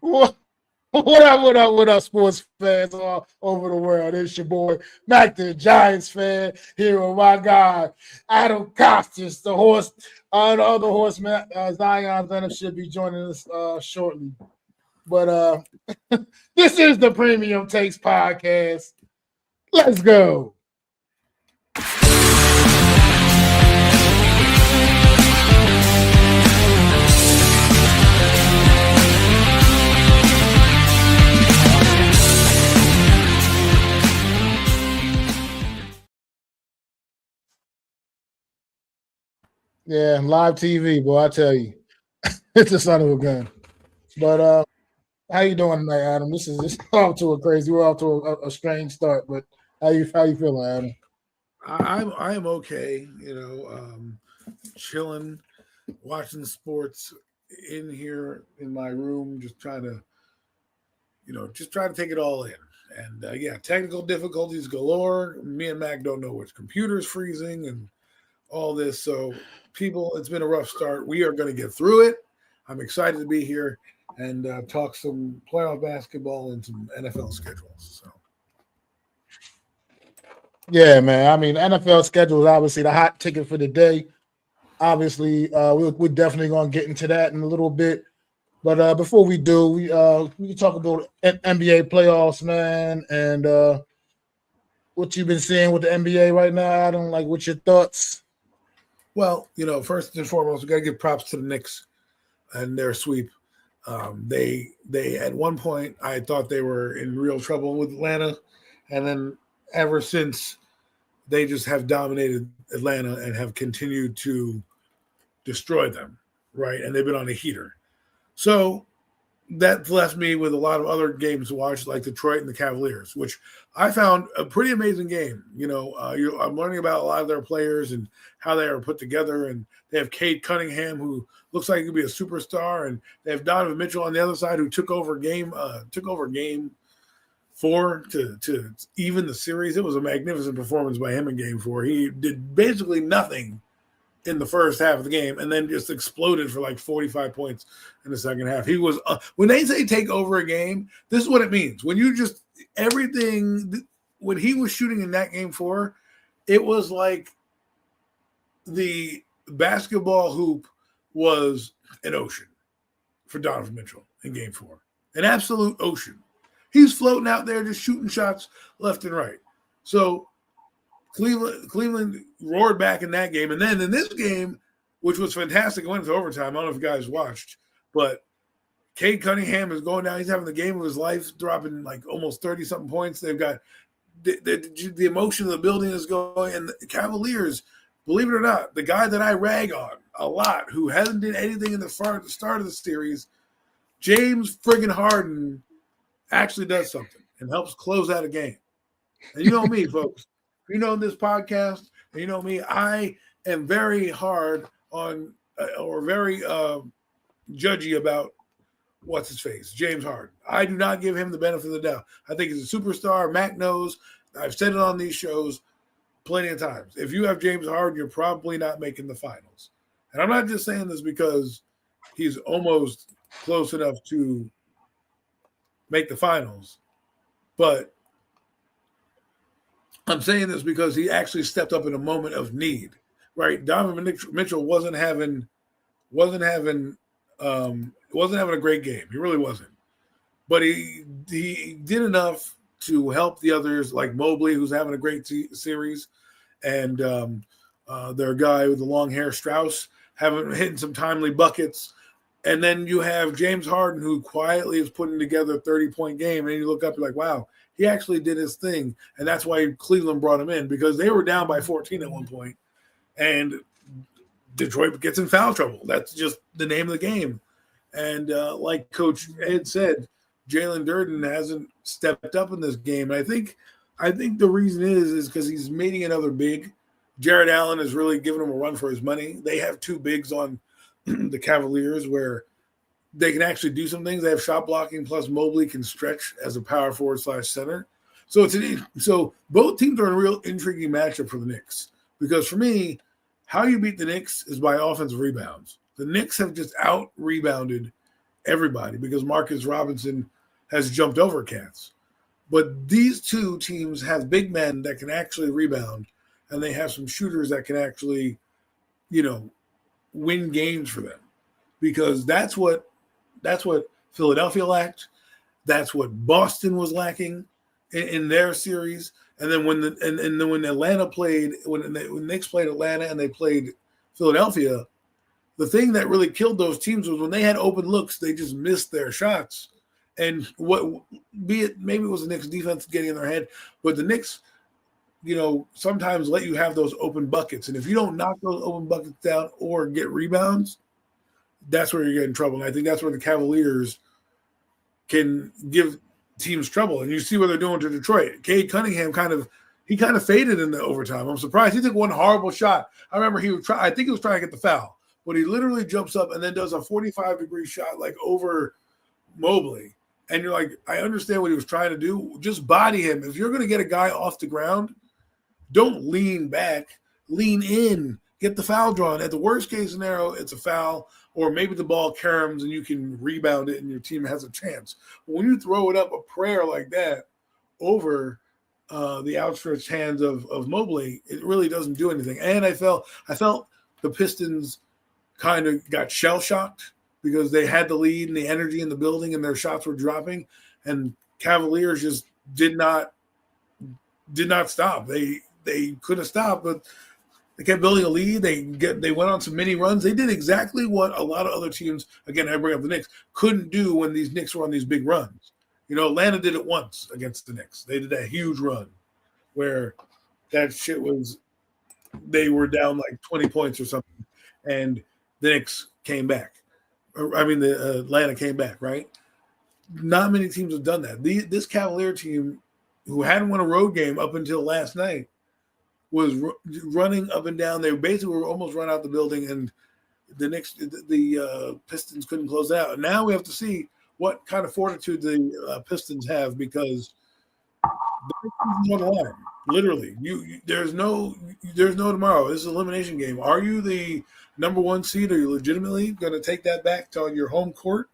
What what up, sports fans all over the world? It's your boy, MacDaGiantsFan, here with my guy, Adam Costas, the horse, the other horseman, Zion Zenith should be joining us shortly. But this is the Premium Takes Podcast. Let's go. Yeah, live TV, boy. I tell you, it's a son of a gun. But how you doing tonight, Adam? This is off to a crazy. We're off to a strange start, but how you feeling, Adam? I am okay. Chilling, watching sports in here in my room, just trying to take it all in. And yeah, technical difficulties galore. Me and Mac don't know which computer's freezing and all this. So, people, it's been a rough start. We are going to get through it. I'm excited to be here and talk some playoff basketball and some NFL schedules. So, yeah, man. I mean, NFL schedule is obviously the hot ticket for the day. Obviously, we're definitely going to get into that in a little bit. But before we do, we can talk about NBA playoffs, man, and what you've been seeing with the NBA right now, Adam. Like, what's your thoughts? Well, first and foremost, we got to give props to the Knicks and their sweep. They at one point I thought they were in real trouble with Atlanta, and then ever since they just have dominated Atlanta and have continued to destroy them, right? And they've been on a heater. So that left me with a lot of other games to watch, like Detroit and the Cavaliers, which I found a pretty amazing game. I'm learning about a lot of their players and how they are put together. And they have Cade Cunningham, who looks like he could be a superstar, and they have Donovan Mitchell on the other side, who took over game 4 to even the series. It was a magnificent performance by him in game 4. He did basically nothing in the first half of the game and then just exploded for like 45 points in the second half. He was when they say take over a game, this is what it means. When you just everything when he was shooting in that game 4, it was like the basketball hoop was an ocean for Donovan Mitchell in game 4. An absolute ocean. He's floating out there just shooting shots left and right. So Cleveland roared back in that game. And then in this game, which was fantastic, went into overtime. I don't know if you guys watched, but Cade Cunningham is going down. He's having the game of his life, dropping like almost 30-something points. They've got the emotion of the building is going. And the Cavaliers, believe it or not, the guy that I rag on a lot, who hasn't done anything in the start of the series, James friggin' Harden, actually does something and helps close out a game. And you know me, folks. You know this podcast, and you know me, I am very hard on or very judgy about what's his face, James Harden. I do not give him the benefit of the doubt. I think he's a superstar. Mac knows. I've said it on these shows plenty of times. If you have James Harden, you're probably not making the finals. And I'm not just saying this because he's almost close enough to make the finals, but I'm saying this because he actually stepped up in a moment of need, right? Donovan Mitchell wasn't having a great game. He really wasn't, but he did enough to help the others, like Mobley, who's having a great series, and their guy with the long hair, Strauss, hitting some timely buckets. And then you have James Harden, who quietly is putting together a 30-point game, and you look up, you're like, wow, he actually did his thing. And that's why Cleveland brought him in, because they were down by 14 at one point, and Detroit gets in foul trouble. That's just the name of the game. And like Coach Ed said, Jalen Durden hasn't stepped up in this game. And I think the reason is because he's meeting another big. Jared Allen is really giving him a run for his money. They have 2 bigs on the Cavaliers where they can actually do some things. They have shot blocking, plus Mobley can stretch as a power forward / center. So both teams are in a real intriguing matchup for the Knicks, because for me, how you beat the Knicks is by offensive rebounds. The Knicks have just out-rebounded everybody because Marcus Robinson has jumped over cats. But these two teams have big men that can actually rebound, and they have some shooters that can actually, win games for them. Because that's what Philadelphia lacked. That's what Boston was lacking in their series. And then when Atlanta played, when Knicks played Atlanta and they played Philadelphia, the thing that really killed those teams was when they had open looks, they just missed their shots. And maybe it was the Knicks defense getting in their head, but the Knicks, sometimes let you have those open buckets. And if you don't knock those open buckets down or get rebounds, that's where you get in trouble. And I think that's where the Cavaliers can give teams trouble. And you see what they're doing to Detroit. Cade Cunningham kind of faded in the overtime. I'm surprised. He took one horrible shot. I remember I think he was trying to get the foul, but he literally jumps up and then does a 45-degree shot like over Mobley. And you're like, I understand what he was trying to do. Just body him. If you're going to get a guy off the ground, don't lean back. Lean in. Get the foul drawn. At the worst case scenario, it's a foul, or maybe the ball caroms and you can rebound it and your team has a chance. But when you throw it up a prayer like that over the outstretched hands of Mobley, it really doesn't do anything. And I felt the Pistons kind of got shell-shocked because they had the lead and the energy in the building and their shots were dropping, and Cavaliers just did not stop. They could have stopped, but they kept building a lead. They went on some mini runs. They did exactly what a lot of other teams, again, I bring up the Knicks, couldn't do when these Knicks were on these big runs. Atlanta did it once against the Knicks. They did that huge run where that shit was, they were down like 20 points or something, and the Knicks came back. The Atlanta came back, right? Not many teams have done that. This Cavalier team, who hadn't won a road game up until last night, was running up and down. They basically were almost run out the building, and the Pistons couldn't close it out. And now we have to see what kind of fortitude the Pistons have, because the season's on the line. Literally, there's no tomorrow. This is an elimination game. Are you the number one seed? Are you legitimately going to take that back to your home court,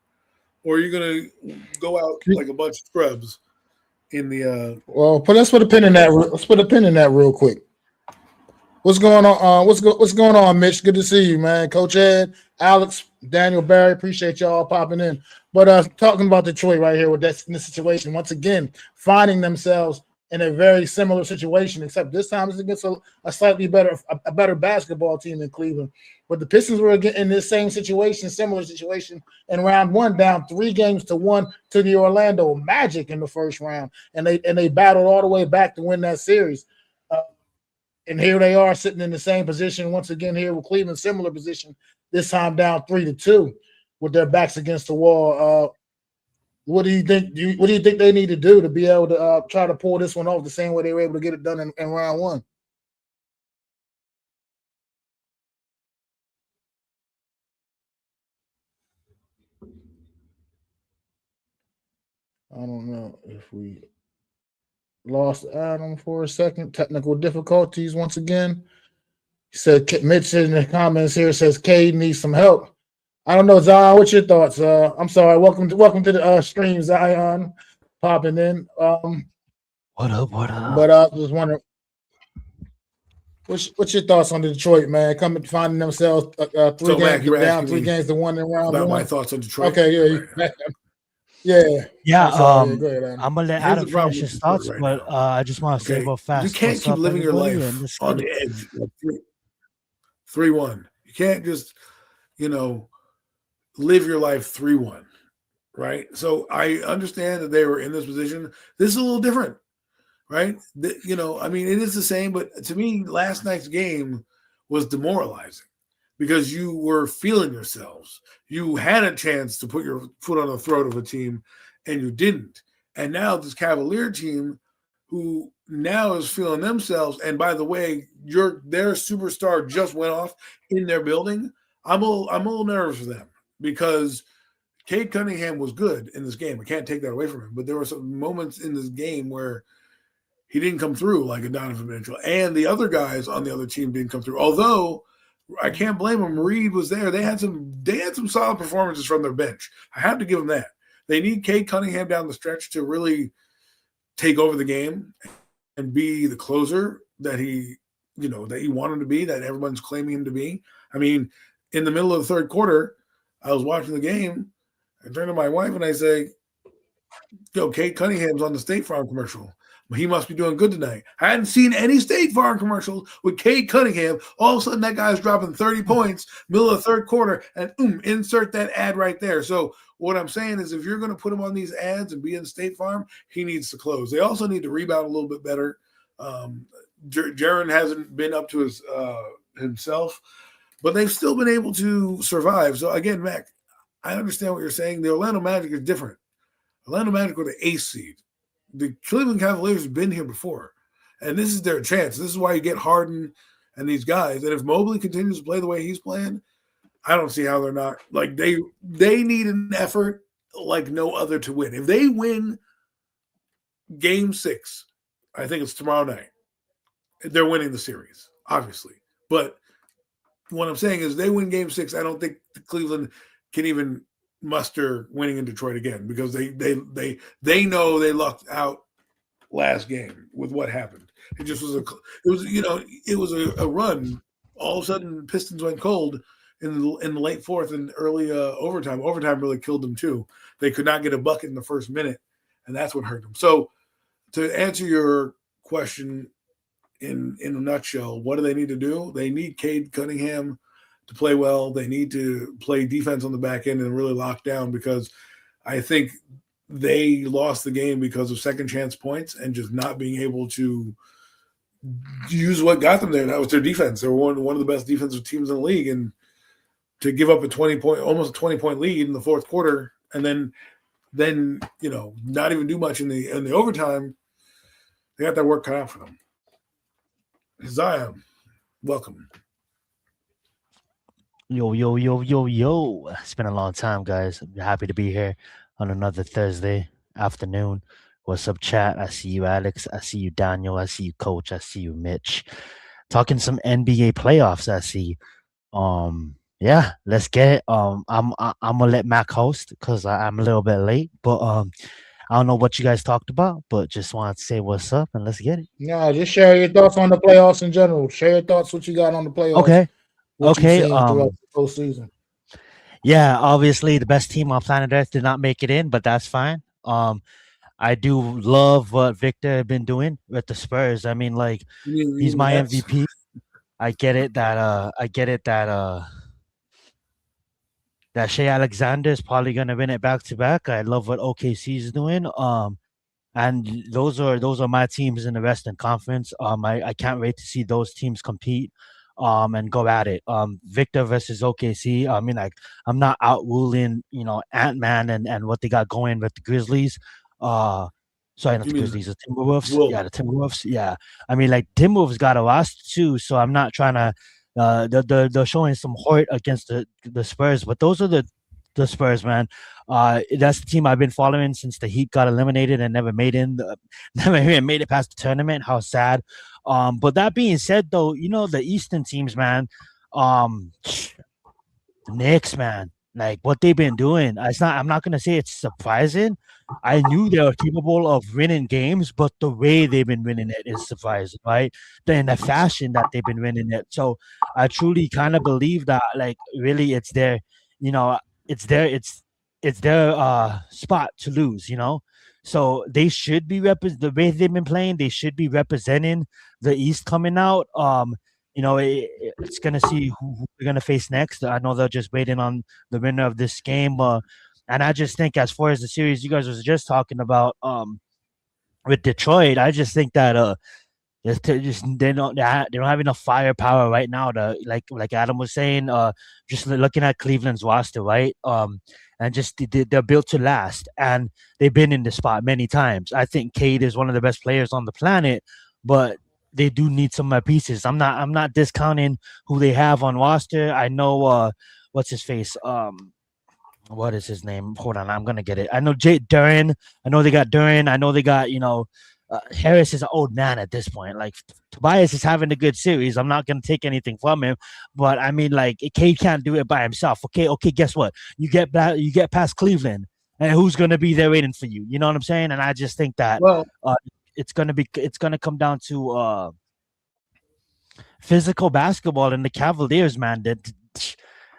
or are you going to go out like a bunch of scrubs in the? Well, let's put a pin in that. Let's put a pin in that real quick. What's going on? What's going on, Mitch? Good to see you, man. Coach Ed, Alex, Daniel, Barry. Appreciate y'all popping in. But talking about Detroit right here with this situation, once again, finding themselves in a very similar situation, except this time it's against a slightly better basketball team in Cleveland. But the Pistons were in this same situation, similar situation in round one, down 3-1 to the Orlando Magic in the first round, and they battled all the way back to win that series. And here they are sitting in the same position once again here with Cleveland, similar position, this time down 3-2 with their backs against the wall. What do you think? What do you think they need to do to be able to try to pull this one off the same way they were able to get it done in round one? I don't know if we lost Adam for a second. Technical difficulties once again. He said, Mitch in the comments here says Cade needs some help. I don't know, Zion. What's your thoughts? I'm sorry. Welcome to the stream, Zion, popping in. What up? But I was wondering, what's your thoughts on Detroit, man? Finding themselves 3 games down, 3-1 in round one. My thoughts on Detroit. Okay, yeah. Yeah, Go ahead, I'm gonna let Adam finish his thoughts, but I just want to say real fast. You can't keep living your life on the edge. 3-1. You can't just, live your life 3-1, right? So I understand that they were in this position. This is a little different, right? It is the same, but to me, last night's game was demoralizing because you were feeling yourselves. You had a chance to put your foot on the throat of a team, and you didn't. And now this Cavalier team, who now is feeling themselves, and by the way, their superstar just went off in their building. I'm a little nervous for them because Cade Cunningham was good in this game. I can't take that away from him, but there were some moments in this game where he didn't come through like a Donovan Mitchell, and the other guys on the other team didn't come through. Although I can't blame them. Reed was there. They had some solid performances from their bench. I have to give them that. They need Cade Cunningham down the stretch to really take over the game and be the closer that he wanted to be, that everyone's claiming him to be. I mean, in the middle of the third quarter, I was watching the game. I turn to my wife and I say, yo, Cade Cunningham's on the State Farm commercial. He must be doing good tonight. I hadn't seen any State Farm commercials with Cade Cunningham. All of a sudden, that guy's dropping 30 points, middle of the third quarter, and insert that ad right there. So what I'm saying is if you're going to put him on these ads and be in State Farm, he needs to close. They also need to rebound a little bit better. Jaren hasn't been up to his himself, but they've still been able to survive. So, again, Mac, I understand what you're saying. The Orlando Magic is different. Orlando Magic were the eighth seed. The Cleveland Cavaliers have been here before, and this is their chance. This is why you get Harden and these guys. And if Mobley continues to play the way he's playing, I don't see how they're not. Like, they need an effort like no other to win. If they win Game 6, I think it's tomorrow night, they're winning the series, obviously. But what I'm saying is they win Game 6, I don't think Cleveland can even muster winning in Detroit again because they know they lucked out last game with what happened. It just was a run. All of a sudden, Pistons went cold in the late fourth and early overtime. Overtime really killed them too. They could not get a bucket in the first minute, and that's what hurt them. So, to answer your question in a nutshell, what do they need to do? They need Cade Cunningham to play well. They need to play defense on the back end and really lock down because I think they lost the game because of second chance points and just not being able to use what got them there. That was their defense. They were one of the best defensive teams in the league, and to give up almost a 20-point lead in the fourth quarter, and then not even do much in the overtime, they got that work cut out for them. Zion, welcome. Yo. It's been a long time, guys. I'm happy to be here on another Thursday afternoon. What's up, chat? I see you, Alex. I see you, Daniel. I see you, Coach. I see you, Mitch. Talking some NBA playoffs, I see. Yeah, let's get it. I'm gonna let Mac host because I'm a little bit late, but I don't know what you guys talked about, but just wanted to say what's up and let's get it. Yeah, just share your thoughts on the playoffs in general. Share your thoughts, what you got on the playoffs. Okay. What you've seen throughout the postseason. Yeah, obviously the best team on planet Earth did not make it in, but that's fine. I do love what Victor has been doing with the Spurs. I mean, like, he's my MVP. I get it that Shea Alexander is probably gonna win it back to back. I love what OKC is doing. And those are my teams in the Western Conference. I can't wait to see those teams compete. And go at it. Victor versus OKC. I mean, like, I'm not out ruling, Ant-Man and what they got going with the Grizzlies. Sorry, not the Grizzlies, the Timberwolves. Whoa. Yeah, the Timberwolves. Yeah. I mean, like, Timberwolves got a roster too, so I'm not trying to they're showing some heart against the Spurs, but those are the Spurs, man. That's the team I've been following since the Heat got eliminated and never even made it past the tournament. How sad. But that being said, though, the Eastern teams, man, the Knicks, man, like what they've been doing. I'm not gonna say it's surprising. I knew they were capable of winning games, but the way they've been winning it is surprising, right? In the fashion that they've been winning it. So I truly kind of believe that, like, really, it's their spot to lose, So they should be the way they've been playing. They should be representing the East coming out. It's gonna see who we're gonna face next. I know they're just waiting on the winner of this game. And I just think, as far as the series you guys was just talking about, with Detroit, I just think that they don't have enough firepower right now to, like Adam was saying, just looking at Cleveland's roster, right? And just they're built to last, and they've been in the spot many times. I think Cade is one of the best players on the planet, but they do need some more pieces. I'm not discounting who they have on roster. I know what's his face. What is his name? Hold on, I'm gonna get it. I know Jay Duran. I know they got Duran. I know they got Harris is an old man at this point. Like Tobias is having a good series. I'm not gonna take anything from him, but I mean, like Cade can't do it by himself. Okay. Guess what? You get past Cleveland, and who's gonna be there waiting for you? You know what I'm saying? And I just think that it's gonna come down to physical basketball, and the Cavaliers, man.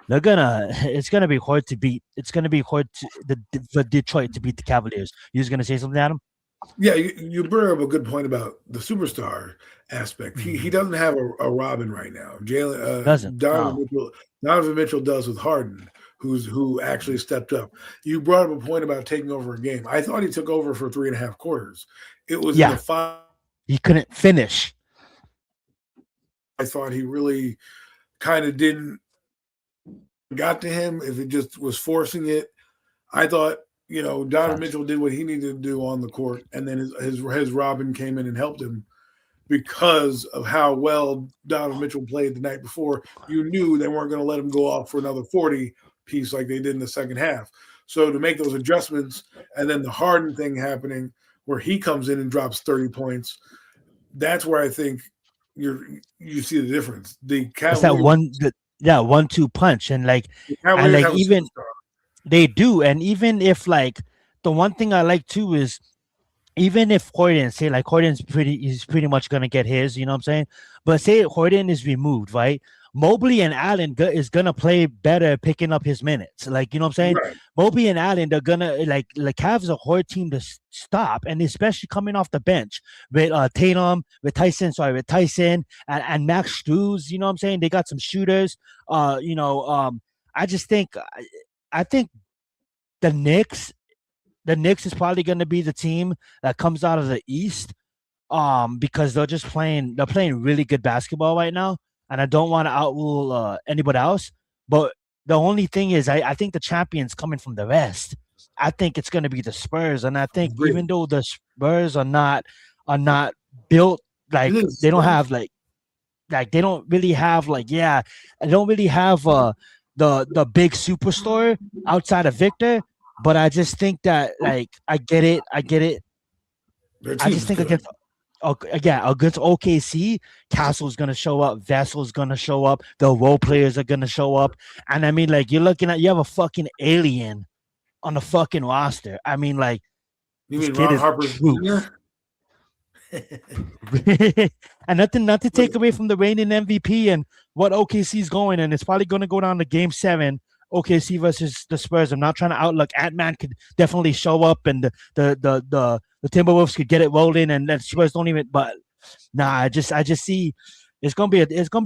It's gonna be hard to beat. It's gonna be hard for Detroit to beat the Cavaliers. You was gonna say something, Adam? Yeah, you bring up a good point about the superstar aspect. He doesn't have a Robin right now. Donovan Mitchell does with Harden, who actually stepped up. You brought up a point about taking over a game. I thought he took over for 3.5 quarters. It was in the 5. He couldn't finish. I thought he really kind of didn't got to him if it just was forcing it. I thought, Donovan Mitchell did what he needed to do on the court, and then his Robin came in and helped him because of how well Donovan Mitchell played the night before. You knew they weren't going to let him go off for another 40 piece like they did in the second half. So to make those adjustments, and then the Harden thing happening where he comes in and drops 30 points, that's where I think you see the difference. The Cavaliers, it's that 1-2 punch, and even they do. And even if the one thing I like too is, even if Harden's pretty much gonna get his, you know what I'm saying? But say Harden is removed, right? Mobley and Allen is gonna play better picking up his minutes. You know what I'm saying? Right. Mobley and Allen, they're gonna Cavs a hard team to stop, and especially coming off the bench with Tyson and Max Struz. You know what I'm saying? They got some shooters. I just think the Knicks is probably going to be the team that comes out of the East, because they're playing really good basketball right now, and I don't want to outrule anybody else. But the only thing is, I think the champion's coming from the West. I think it's going to be the Spurs, and I think even though the Spurs are not built they don't have they don't really have the big superstar outside of Victor. But I just think that I get it. I just think against OKC, Castle's gonna show up, Vessel's gonna show up, the role players are gonna show up, and I mean, you're looking at, you have a fucking alien on the fucking roster. I mean, you mean Ron Harper Jr.? And not to take away from the reigning MVP and what OKC's going, and it's probably going to go down to Game 7, OKC versus the Spurs. I'm not trying to outlook. Ant-Man could definitely show up, and the Timberwolves could get it rolling, and the Spurs don't even. But I just see it's gonna be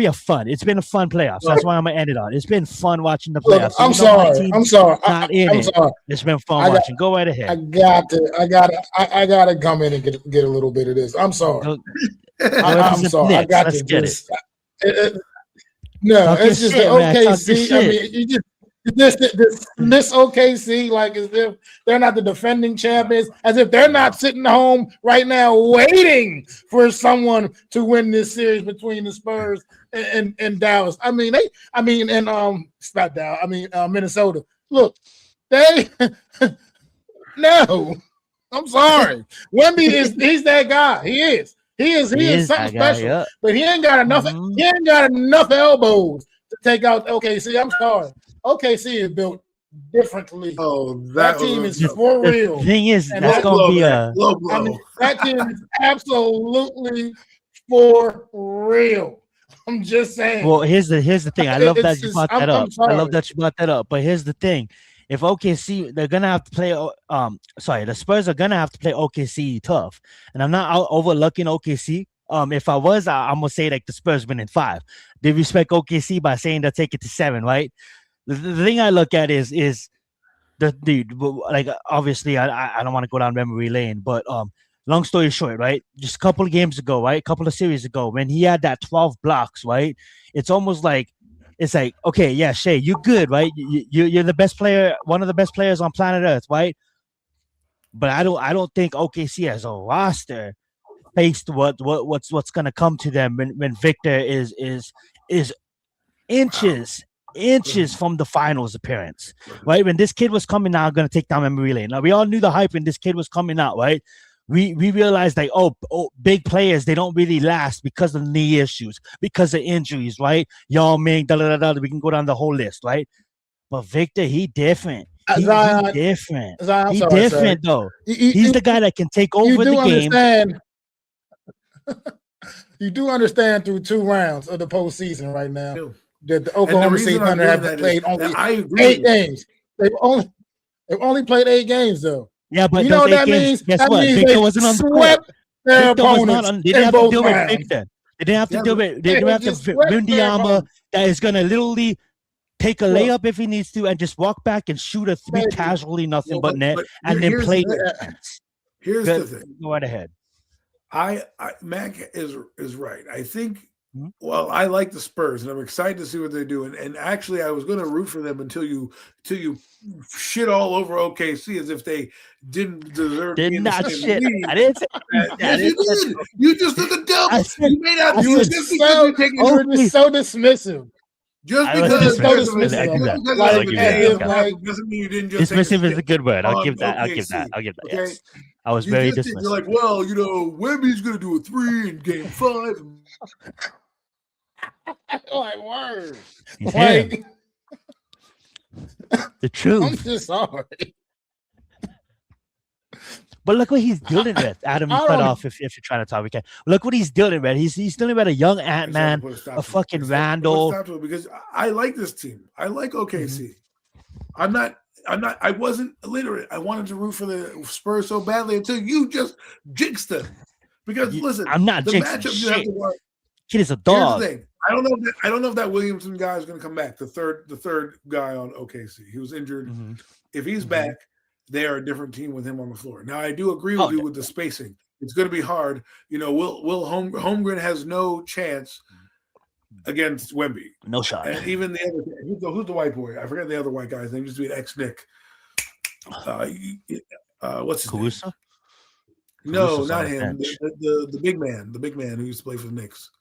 a fun. It's been a fun playoffs. That's why I'm gonna end it on. It's been fun watching the playoffs. I'm sorry. I'm sorry. It's been fun watching. Go right ahead. I gotta come in and get a little bit of this. I'm sorry. I'm sorry. I got to get it. No, it's just the OKC. I mean, you just this OKC, as if they're not the defending champions, as if they're not sitting home right now waiting for someone to win this series between the Spurs and Dallas. It's not Dallas. Minnesota. Look, no. I'm sorry. Wemby he's that guy. He is. He is something special. Yeah. But he ain't got enough. Mm-hmm. He ain't got enough elbows to take out OKC. I'm sorry. OKC is built differently. Oh, that team is for real. The thing is, that's gonna be low blow. That team is absolutely for real. I'm just saying. Well, here's the thing. I love that you brought that up. I love that you brought that up. But here's the thing. If OKC, they're gonna have to play. The Spurs are gonna have to play OKC tough, and I'm not overlooking OKC. If I was, I'm gonna say the Spurs win in 5. They respect OKC by saying they'll take it to 7, right? The thing I look at is obviously I don't want to go down memory lane, but long story short, right? Just a couple of games ago, right? A couple of series ago, when he had that 12 blocks, right? It's almost okay, yeah, Shea, you're good, right? You're the best player, one of the best players on planet Earth, right? But I don't think OKC as a roster faced what's gonna come to them when Victor is inches from the finals appearance, right? When this kid was coming out, gonna take down memory lane. Now we all knew the hype when this kid was coming out, right? we realized like, big players, they don't really last because of knee issues, because of injuries, right? Yao Ming, we can go down the whole list, right? But Victor, he different. He Zion, different. Zion, I'm He sorry, sir. different though. You, He's the guy that can take you over do the game. understand. You do understand through 2 rounds of the postseason right now that the Oklahoma City Thunder have played only 8 games. They've only played 8 games though. Yeah, but you know what that games, means? Guess that what? means Victor they wasn't on the swept court. their Victor was opponents not on. They didn't have to deal with Victor. They didn't have to deal with. They didn't have to Wimbyama that is gonna literally take a layup if he needs to and just walk back and shoot a 3 casually, nothing but net, and then play defense. Here's the thing. Go right ahead. Mac is right. I think. Well, I like the Spurs, and I'm excited to see what they're doing. And actually, I was going to root for them until you shit all over OKC as if they didn't deserve. Did not shit. I didn't say that. Yes, you did. You just took a double. You may not. You were just so dismissive. Just because doesn't mean you didn't just dismissive is a good word. I'll give that. Okay? Yes. I was very dismissive. You're like, well, Wemby's going to do a 3 in Game 5. Like, word. Like, the truth. I'm just sorry. But look what he's dealing with. Adam, you cut off if you're trying to talk. We can. Look what he's dealing with. He's dealing with a young Ant-Man, a fucking Randall. Because I like this team. I like OKC. I wasn't illiterate. I wanted to root for the Spurs so badly until you just jinxed them. Because listen, I'm not the jinxing matchup shit. you have to work. Kid is a dog. Here's the thing. I don't know if that Williamson guy is going to come back. The third guy on OKC. He was injured. Mm-hmm. If he's back, they are a different team with him on the floor. Now I do agree with you with the spacing. It's going to be hard. Will Holmgren has no chance against Wemby. No shot. And even the other who's the white boy? I forget the other white guy's name. Used to be an ex-Knick. What's his Caruso? name? No, not him. The big man. The big man who used to play for the Knicks.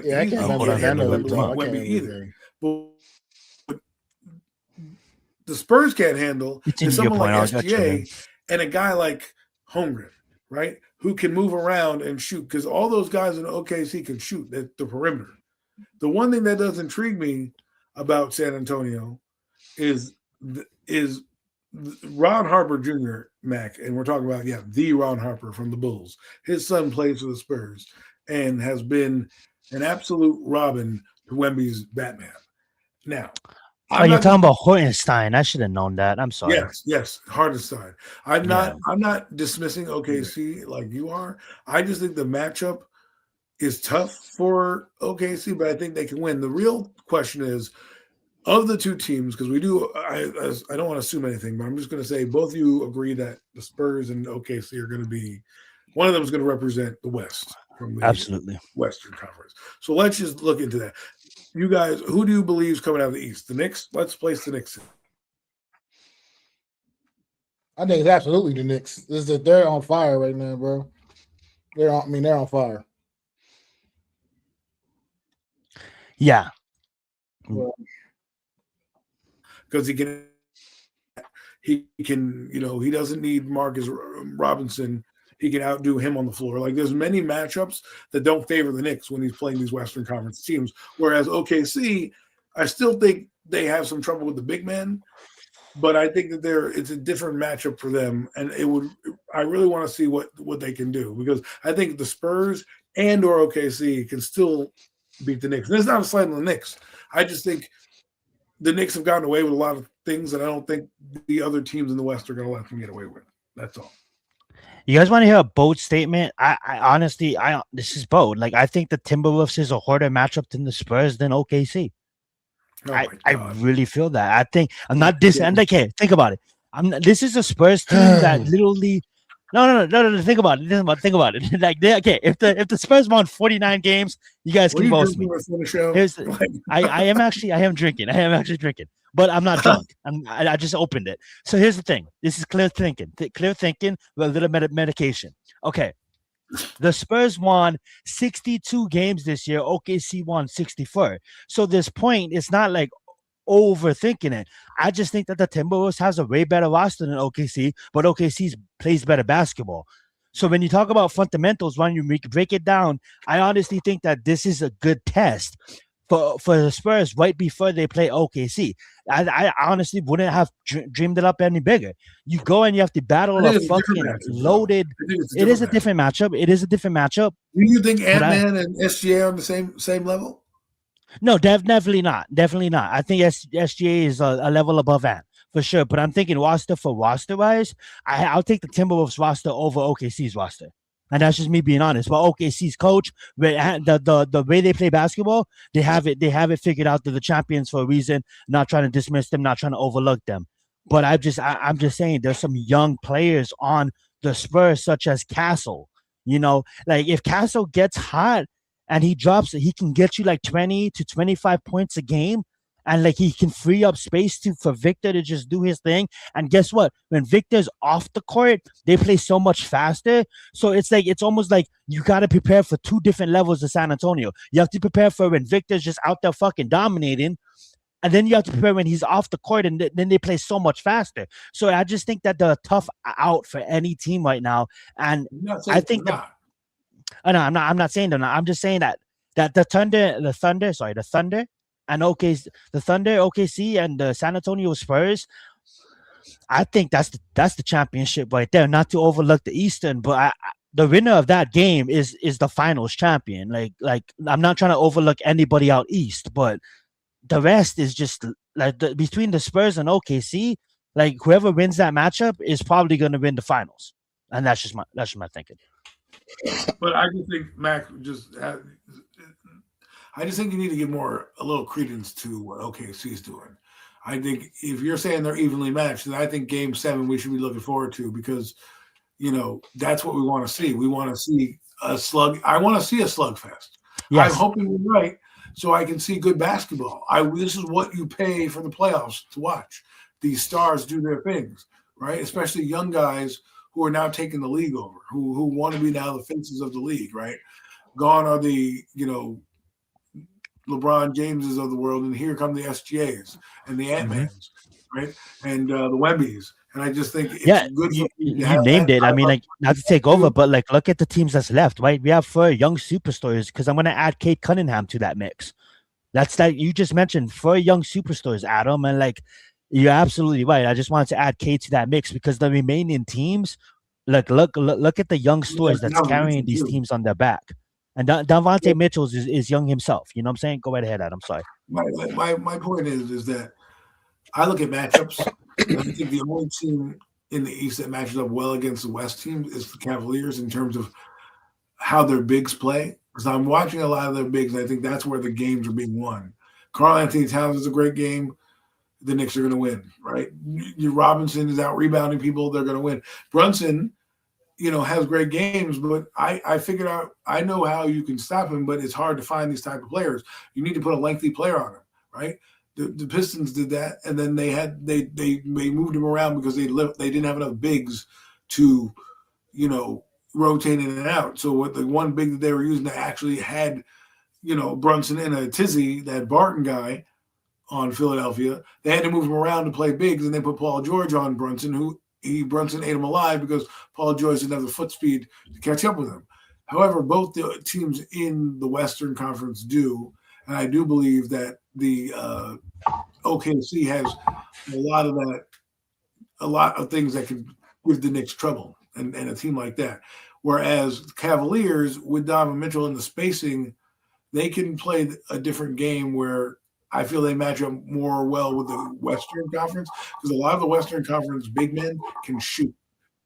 Yeah, I can't remember Wemby either. But the Spurs can't handle is someone like SGA and a guy like Holmgren, right? Who can move around and shoot, because all those guys in OKC can shoot at the perimeter. The one thing that does intrigue me about San Antonio is Ron Harper Jr., Mac, and we're talking about, the Ron Harper from the Bulls. His son plays for the Spurs and has been an absolute Robin to Wemby's Batman. Now, you're talking about Hartenstein. I should have known that. I'm sorry. Yes, Hartenstein. I'm not dismissing OKC like you are. I just think the matchup is tough for OKC, but I think they can win. The real question is, of the two teams, because I don't want to assume anything, but I'm just going to say both of you agree that the Spurs and OKC are going to be, one of them is going to represent the West from the Western Conference. So let's just look into that. You guys, who do you believe is coming out of the East? The Knicks? Let's place the Knicks in. I think it's absolutely the Knicks. They're on fire right now, bro. They're on fire. Yeah. Because he can, he doesn't need Marcus Robinson. He can outdo him on the floor. Like, there's many matchups that don't favor the Knicks when he's playing these Western Conference teams. Whereas OKC, I still think they have some trouble with the big men, but I think that it's a different matchup for them. And I really want to see what they can do, because I think the Spurs and or OKC can still beat the Knicks. And it's not a slight on the Knicks. I just think the Knicks have gotten away with a lot of things that I don't think the other teams in the West are going to let them get away with. That's all. You guys want to hear a bold statement? I honestly, this is bold. Like, I think the Timberwolves is a harder matchup than the Spurs than OKC. I really feel that. I think I'm not this. And okay, think about it. This is a Spurs team that literally. No. Think about it. Think about it. Like, if the Spurs won 49 games, you guys can boast me. I am drinking. I am actually drinking, but I'm not drunk. I just opened it. So here's the thing. This is clear thinking. Clear thinking with a little bit of medication. Okay. The Spurs won 62 games this year. OKC won 64. So this point, it's not like overthinking it. I just think that the Timberwolves has a way better roster than OKC, but OKC plays better basketball. So when you talk about fundamentals, when you break it down, I honestly think that this is a good test for the Spurs right before they play OKC. I honestly wouldn't have dreamed it up any bigger. You go and you have to battle a fucking loaded. It is a different matchup. It is a different matchup. Do you think Ant-Man and SGA are on the same level? No, definitely not. Definitely not. I think SGA is a level above Ant for sure. But I'm thinking roster for roster wise, I'll take the Timberwolves roster over OKC's roster. And that's just me being honest. But OKC's coach, the way they play basketball, they have it figured out. They're the champions for a reason. Not trying to dismiss them, not trying to overlook them. But I'm just saying there's some young players on the Spurs, such as Castle. You know, like if Castle gets hot and he drops it, he can get you like 20 to 25 points a game. And like he can free up space for Victor to just do his thing. And guess what? When Victor's off the court, they play so much faster. So it's almost like you got to prepare for two different levels of San Antonio. You have to prepare for when Victor's just out there fucking dominating. And then you have to prepare when he's off the court, and then they play so much faster. So I just think that they're a tough out for any team right now. And I think that, no, I'm not saying they're not. I'm just saying that the Thunder, and the Thunder, OKC, and the San Antonio Spurs, I think that's the championship right there. Not to overlook the Eastern, but the winner of that game is the finals champion. Like I'm not trying to overlook anybody out East, but the rest is just like between the Spurs and OKC. Like whoever wins that matchup is probably going to win the finals, and that's just my thinking. But I just think Mac I just think you need to give a little credence to what OKC is doing. I think if you're saying they're evenly matched, then I think Game 7 we should be looking forward to because, that's what we want to see. We want to see a slug. I want to see a slugfest. Yes. I'm hoping you're right so I can see good basketball. This is what you pay for the playoffs to watch. These stars do their things, right? Especially young guys who are now taking the league over, who want to be now the faces of the league, right? Gone are the, LeBron Jameses of the world, and here come the SGAs and the Ant-Mans, right? And the Wembys. And I just think it's good. You named it. I mean, like, not to take over, but like, look at the teams that's left, right? We have 4 young superstars because I'm going to add Kate Cunningham to that mix. That's that you just mentioned 4 young superstars, Adam, and like, you're absolutely right. I just wanted to add Kate to that mix because the remaining teams, look at the young stars that's carrying these teams on their back. And Davante Mitchell is young himself. You know what I'm saying? Go right ahead, Adam. Sorry. My point is that I look at matchups. And I think the only team in the East that matches up well against the West team is the Cavaliers in terms of how their bigs play. Because I'm watching a lot of their bigs, and I think that's where the games are being won. Karl Anthony Towns is a great game. The Knicks are going to win, right? Robinson is out rebounding people. They're going to win. Brunson, has great games, but I figured out, I know how you can stop him, but it's hard to find these type of players. You need to put a lengthy player on him, right? The Pistons did that, and then they moved him around because they didn't have enough bigs to, rotate in and out. So what the one big that they were using that actually had, Brunson and a Tizzy, that Barton guy on Philadelphia, they had to move him around to play bigs, and they put Paul George on Brunson, Brunson ate him alive because Paul George didn't have the foot speed to catch up with him. However, both the teams in the Western Conference do, and I do believe that the OKC has a lot of things that can give the Knicks trouble and a team like that. Whereas Cavaliers, with Donovan Mitchell and the spacing, they can play a different game where I feel they match up more well with the Western Conference because a lot of the Western Conference big men can shoot,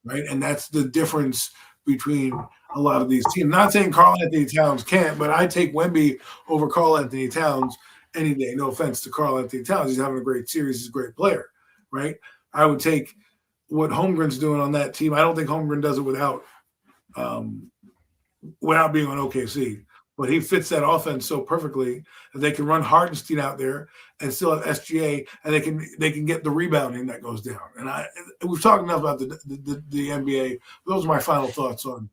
right? And that's the difference between a lot of these teams. Not saying Karl Anthony Towns can't, but I take Wemby over Karl Anthony Towns any day. No offense to Karl Anthony Towns. He's having a great series. He's a great player, right? I would take what Holmgren's doing on that team. I don't think Holmgren does it without being on OKC. But he fits that offense so perfectly that they can run Hardenstein out there and still have SGA, and they can get the rebounding that goes down. And we've talked enough about the NBA. Those are my final thoughts on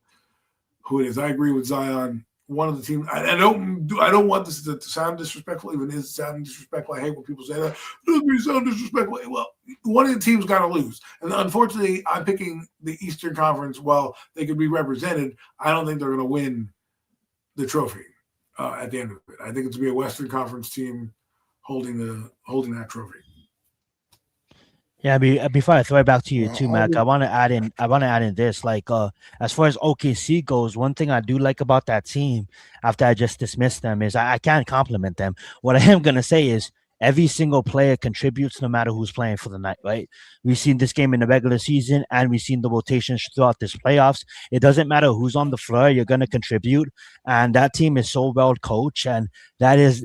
who it is. I agree with Zion one of the teams. I don't want this to sound disrespectful, even is sounding disrespectful. I hate when people say that. It doesn't sound disrespectful. Well, one of the teams got to lose, and unfortunately, I'm picking the Eastern Conference. While they could be represented, I don't think they're going to win the trophy at the end of it. I think it's going to be a Western Conference team holding that trophy. Yeah, before I throw it back to you too, Mac, I want to add in this. Like, as far as OKC goes, one thing I do like about that team, after I just dismissed them, is I can't compliment them. What I am gonna say is every single player contributes, no matter who's playing for the night. Right? We've seen this game in the regular season, and we've seen the rotations throughout this playoffs. It doesn't matter who's on the floor; you're gonna contribute, and that team is so well coached, and that is,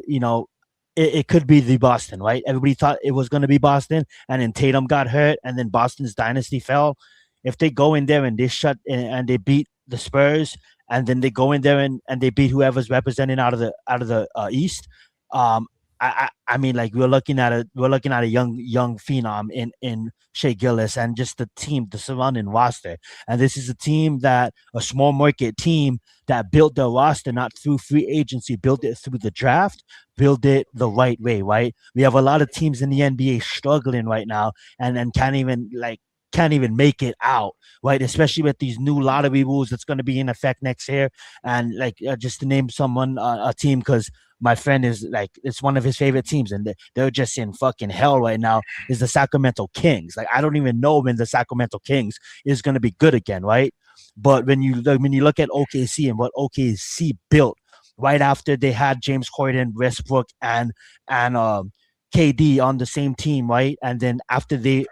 it could be the Boston, right? Everybody thought it was going to be Boston, and then Tatum got hurt, and then Boston's dynasty fell. If they go in there and they and they beat the Spurs, and then they go in there and they beat whoever's representing out of the East, I mean, like we're looking at a young phenom in Shea Gillis and just the surrounding roster. And this is a small market team that built their roster not through free agency, built it through the draft, build it the right way, right? We have a lot of teams in the NBA struggling right now and can't even make it out, right? Especially with these new lottery rules that's going to be in effect next year. And just to name someone, a team, because my friend is it's one of his favorite teams, and they're just in fucking hell right now, is the Sacramento Kings. Like, I don't even know when the Sacramento Kings is going to be good again, right? But when you look at OKC and what OKC built right after they had James Harden, Westbrook, and KD on the same team, right? And then after they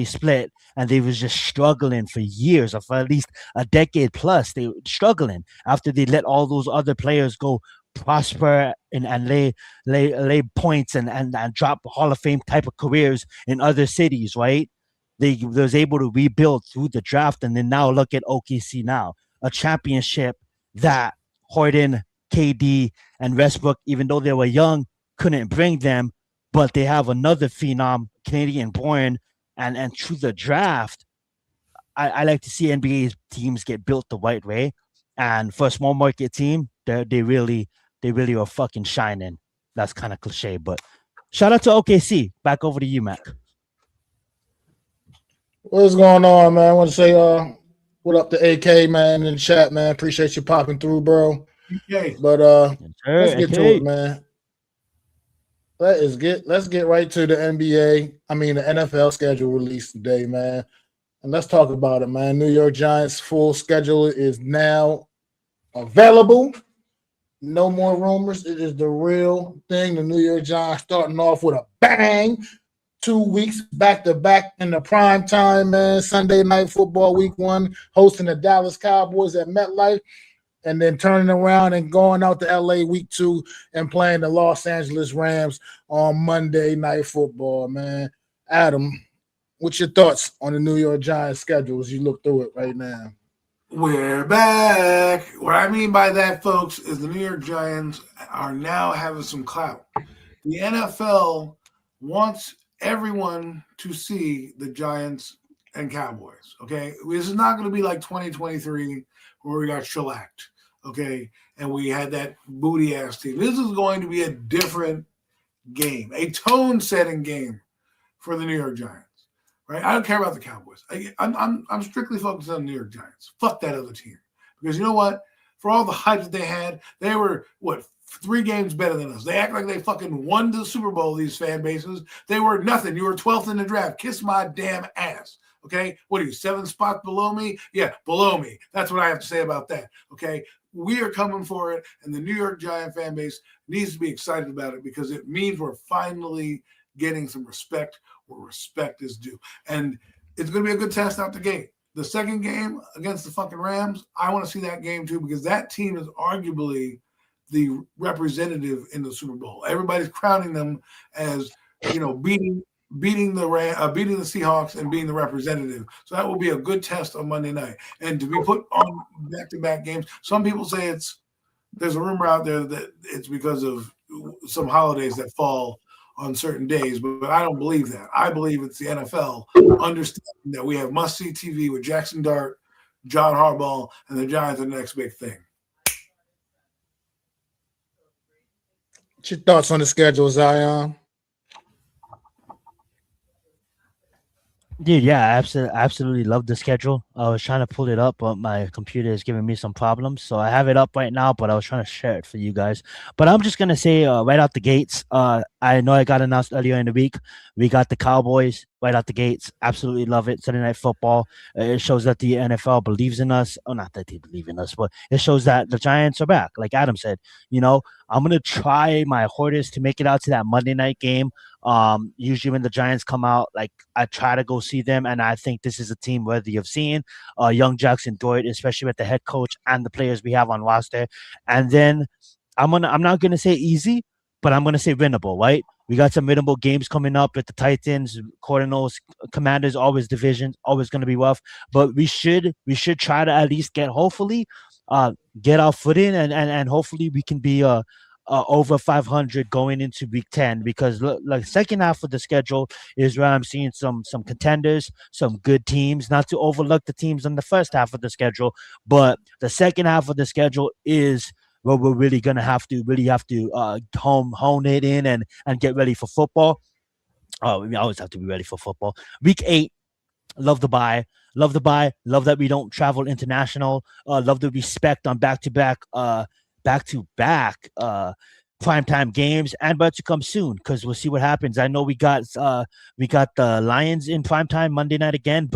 split and they was just struggling for years, or for at least a decade plus, they were struggling after they let all those other players go prosper and lay points and drop Hall of Fame type of careers in other cities, right? They was able to rebuild through the draft, and then now look at OKC now, a championship that Harden, KD, and Westbrook, even though they were young, couldn't bring them, but they have another phenom, Canadian born, and through the draft, I like to see NBA teams get built the right way. And for a small market team, they really are fucking shining. That's kind of cliche, but shout out to OKC. Back over to you, Mac. What's going on, man? I want to say what up to AK, man, in the chat, man. Appreciate you popping through, bro. Okay. But let's get to it, man. Let's get right to the NBA. I mean, the NFL schedule released today, man. And let's talk about it, man. New York Giants' full schedule is now available. No more rumors. It is the real thing. The New York Giants starting off with a bang. 2 weeks back-to-back in the prime time, man. Sunday Night Football Week 1, hosting the Dallas Cowboys at MetLife, and then turning around and going out to L.A. Week 2 and playing the Los Angeles Rams on Monday Night Football, man. Adam, what's your thoughts on the New York Giants schedule as you look through it right now? We're back. What I mean by that, folks, is the New York Giants are now having some clout. The NFL wants everyone to see the Giants and Cowboys, okay? This is not going to be like 2023 where we got shellacked, okay? And we had that booty-ass team. This is going to be a different game, a tone-setting game for the New York Giants. Right? I don't care about the Cowboys. I'm strictly focused on the New York Giants. Fuck that other team. Because you know what? For all the hype that they had, they were, 3 games better than us. They act like they fucking won the Super Bowl, these fan bases. They were nothing. You were 12th in the draft. Kiss my damn ass. Okay? What are you, 7 spots below me? Yeah, below me. That's what I have to say about that. Okay? We are coming for it, and the New York Giant fan base needs to be excited about it because it means we're finally getting some respect where respect is due. And it's going to be a good test out the gate. The second game against the fucking Rams, I want to see that game too because that team is arguably the representative in the Super Bowl. Everybody's crowning them as, beating the Seahawks and being the representative. So that will be a good test on Monday night. And to be put on back-to-back games, some people say there's a rumor out there that it's because of some holidays that fall on certain days, but I don't believe that. I believe it's the NFL understanding that we have must-see TV with Jackson Dart, John Harbaugh, and the Giants are the next big thing. What's your thoughts on the schedule, Zion? Dude, yeah, absolutely love the schedule. I was trying to pull it up, but my computer is giving me some problems. So I have it up right now, but I was trying to share it for you guys. But I'm just gonna say right out the gates, I know I got announced earlier in the week. We got the Cowboys right out the gates. Absolutely love it. Sunday Night Football. It shows that the NFL believes in us. Oh, not that they believe in us, but it shows that the Giants are back. Like Adam said, I'm gonna try my hardest to make it out to that Monday night game. Usually when the Giants come out, like I try to go see them, and I think this is a team worthy of seeing. Young Jackson Doyle, especially with the head coach and the players we have on roster. And then I'm not gonna say easy, but I'm gonna say winnable, right? We got some winnable games coming up with the Titans, Cardinals, Commanders, always divisions, always gonna be rough. But we should try to at least get our foot in, and hopefully we can be over 500 going into week 10, because like second half of the schedule is where I'm seeing some contenders, some good teams. Not to overlook the teams on the first half of the schedule, but the second half of the schedule is where we're really have to hone it in and get ready for football. Oh, we always have to be ready for football. Week 8, love the bye. Love the bye. Love that we don't travel international. Love the respect on back-to-back primetime games, and about to come soon, because we'll see what happens. I know we got the Lions in primetime Monday night again,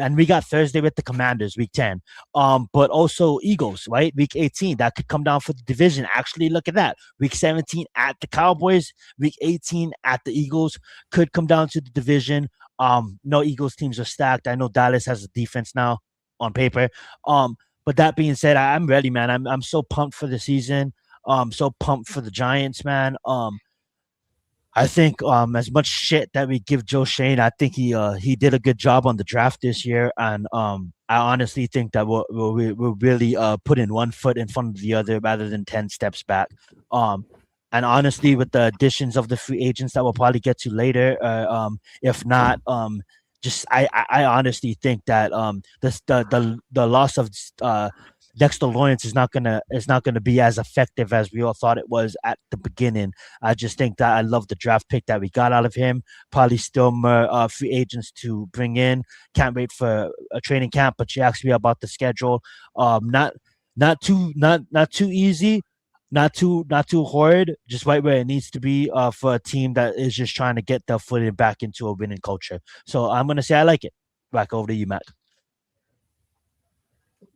and we got Thursday with the Commanders week 10. But also Eagles, right? Week 18, that could come down for the division. Actually, look at that. Week 17 at the Cowboys, week 18 at the Eagles, could come down to the division. No, Eagles teams are stacked. I know Dallas has a defense now on paper. But that being said, I'm ready, man. I'm so pumped for the season. So pumped for the Giants, man. I think as much shit that we give Joe Shane, I think he did a good job on the draft this year, and I honestly think that we'll really put in one foot in front of the other rather than 10 steps back. And honestly, with the additions of the free agents that we'll probably get to later, if not, just I honestly think that the loss of Dexter Lawrence is not gonna be as effective as we all thought it was at the beginning. I just think that I love the draft pick that we got out of him. Probably still more free agents to bring in. Can't wait for a training camp. But you asked me about the schedule. Not too easy. Not too hard, just right where it needs to be for a team that is just trying to get their footing back into a winning culture. So I'm gonna say I like it. Back over to you, Matt.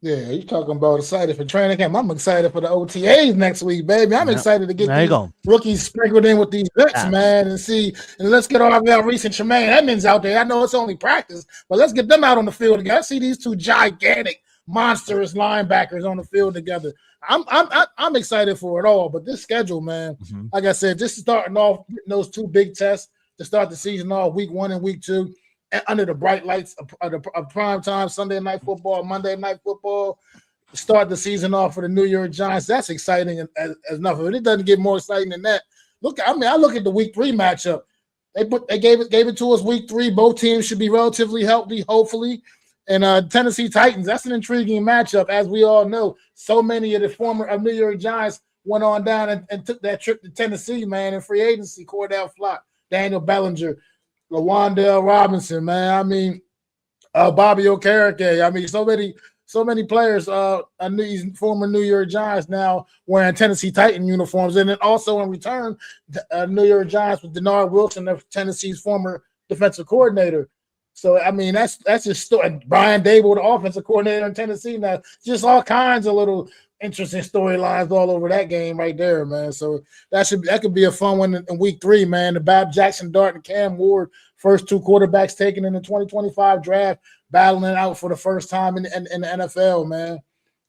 Yeah, you talking about excited for training camp. I'm excited for the OTAs next week, baby. I'm excited to get There you these go. rookies sprinkled in with these vets, Facts. man, and let's get all our recent Tremaine Edmonds out there. I know it's only practice, but let's get them out on the field together. I see these two gigantic, monstrous linebackers on the field together. I'm excited for it all. But this schedule, man, Mhm. like I said, just starting off those two big tests to start the season off, week 1 and week 2, under the bright lights of prime time, Sunday night football, Monday night football, start the season off for the New York Giants. That's exciting as enough of it. It doesn't get more exciting than that. I look at the week 3 matchup. They gave it to us week 3. Both teams should be relatively healthy, hopefully. And Tennessee Titans, that's an intriguing matchup, as we all know. So many of the former New York Giants went on down and took that trip to Tennessee, man, in free agency. Cordell Flott, Daniel Bellinger, LaWandale Robinson, man. I mean, Bobby Okereke. I mean, so many players, these former New York Giants now wearing Tennessee Titan uniforms. And then also in return, New York Giants with Denard Wilson, Tennessee's former defensive coordinator. So, I mean, that's just Brian Dable, the offensive coordinator in Tennessee now. Just all kinds of little interesting storylines all over that game right there, man. So that could be a fun one in week 3, man. The Bob Jackson Dart and Cam Ward, first 2 quarterbacks taken in the 2025 draft, battling out for the first time in the NFL, man.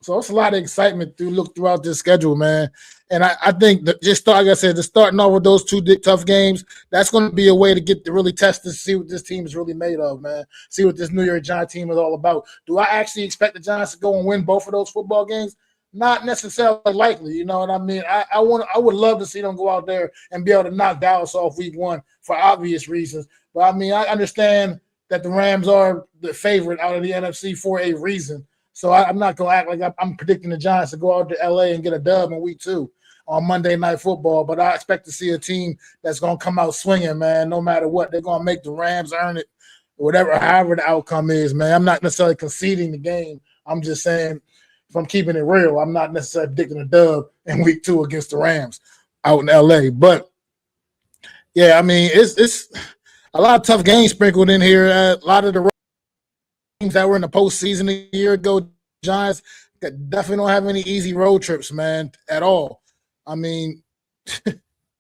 So it's a lot of excitement throughout this schedule, man. And I think that like I said, starting off with those 2 tough games, that's going to be a way to really test to see what this team is really made of, man. See what this New York Giants team is all about. Do I actually expect the Giants to go and win both of those football games? Not necessarily likely, you know what I mean? I would love to see them go out there and be able to knock Dallas off week 1 for obvious reasons. But I mean, I understand that the Rams are the favorite out of the NFC for a reason. So I'm not going to act like I'm predicting the Giants to go out to LA and get a dub in week 2 on Monday Night Football. But I expect to see a team that's going to come out swinging, man. No matter what, they're going to make the Rams earn it, however the outcome is, man. I'm not necessarily conceding the game. I'm just saying, if I'm keeping it real, I'm not necessarily predicting a dub in week 2 against the Rams out in LA. But yeah, I mean, it's a lot of tough games sprinkled in here. A lot of the teams that were in the postseason a year ago, Giants, definitely don't have any easy road trips, man, at all. I mean,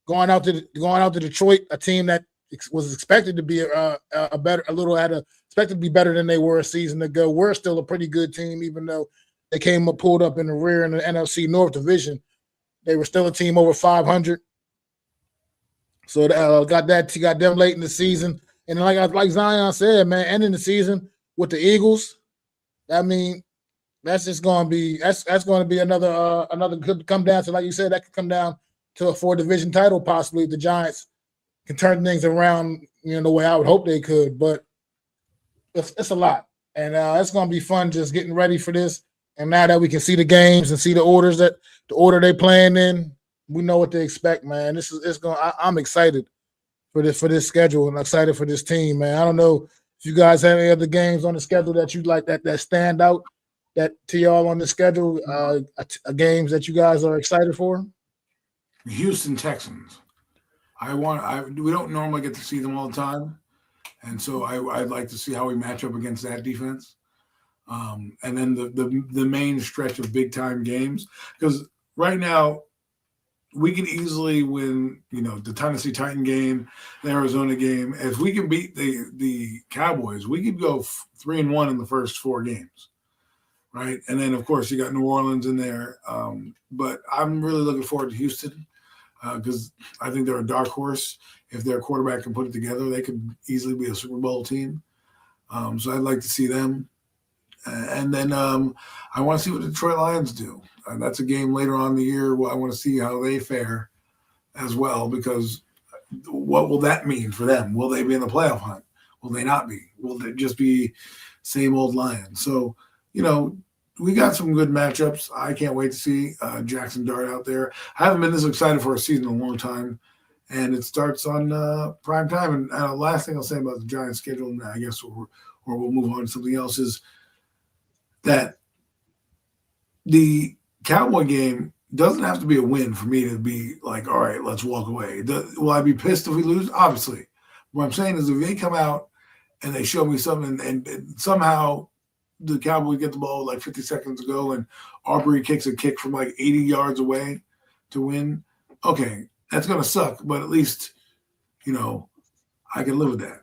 going out to Detroit, a team that was expected to be expected to be better than they were a season ago. We're still a pretty good team, even though they came up pulled up in the rear in the NFC North Division. They were still a team over 500. So got them late in the season, and like Zion said, man, ending the season with the Eagles. I mean, that's just going to be another could come down to, like you said, that could come down to a 4-division title possibly if the Giants can turn things around, the way I would hope they could. But it's a lot, and it's going to be fun just getting ready for this. And now that we can see the games and see the order they playing in, we know what to expect, man. I'm excited for this schedule, and excited for this team, man. I don't know if you guys have any other games on the schedule that you like that stand out that to y'all on the schedule, games that you guys are excited for. Houston Texans. We don't normally get to see them all the time, and so I'd like to see how we match up against that defense. And then the main stretch of big time games, because right now we can easily win, the Tennessee Titan game, the Arizona game. If we can beat the Cowboys, we could go 3-1 in the first 4 games, right? And then of course you got New Orleans in there. But I'm really looking forward to Houston because I think they're a dark horse. If their quarterback can put it together, they could easily be a Super Bowl team. So I'd like to see them. And then I want to see what the Detroit Lions do. That's a game later on in the year. I want to see how they fare as well, because what will that mean for them? Will they be in the playoff hunt? Will they not be? Will they just be same old Lions? So, we got some good matchups. I can't wait to see Jackson Dart out there. I haven't been this excited for a season in a long time, and it starts on Primetime. And last thing I'll say about the Giants schedule, and I guess or we'll move on to something else, is that the Cowboy game doesn't have to be a win for me to be like, all right, let's walk away. Will I be pissed if we lose? Obviously. What I'm saying is if they come out and they show me something and somehow the Cowboys get the ball like 50 seconds ago and Aubrey kicks a kick from like 80 yards away to win, okay, that's going to suck, but at least, I can live with that.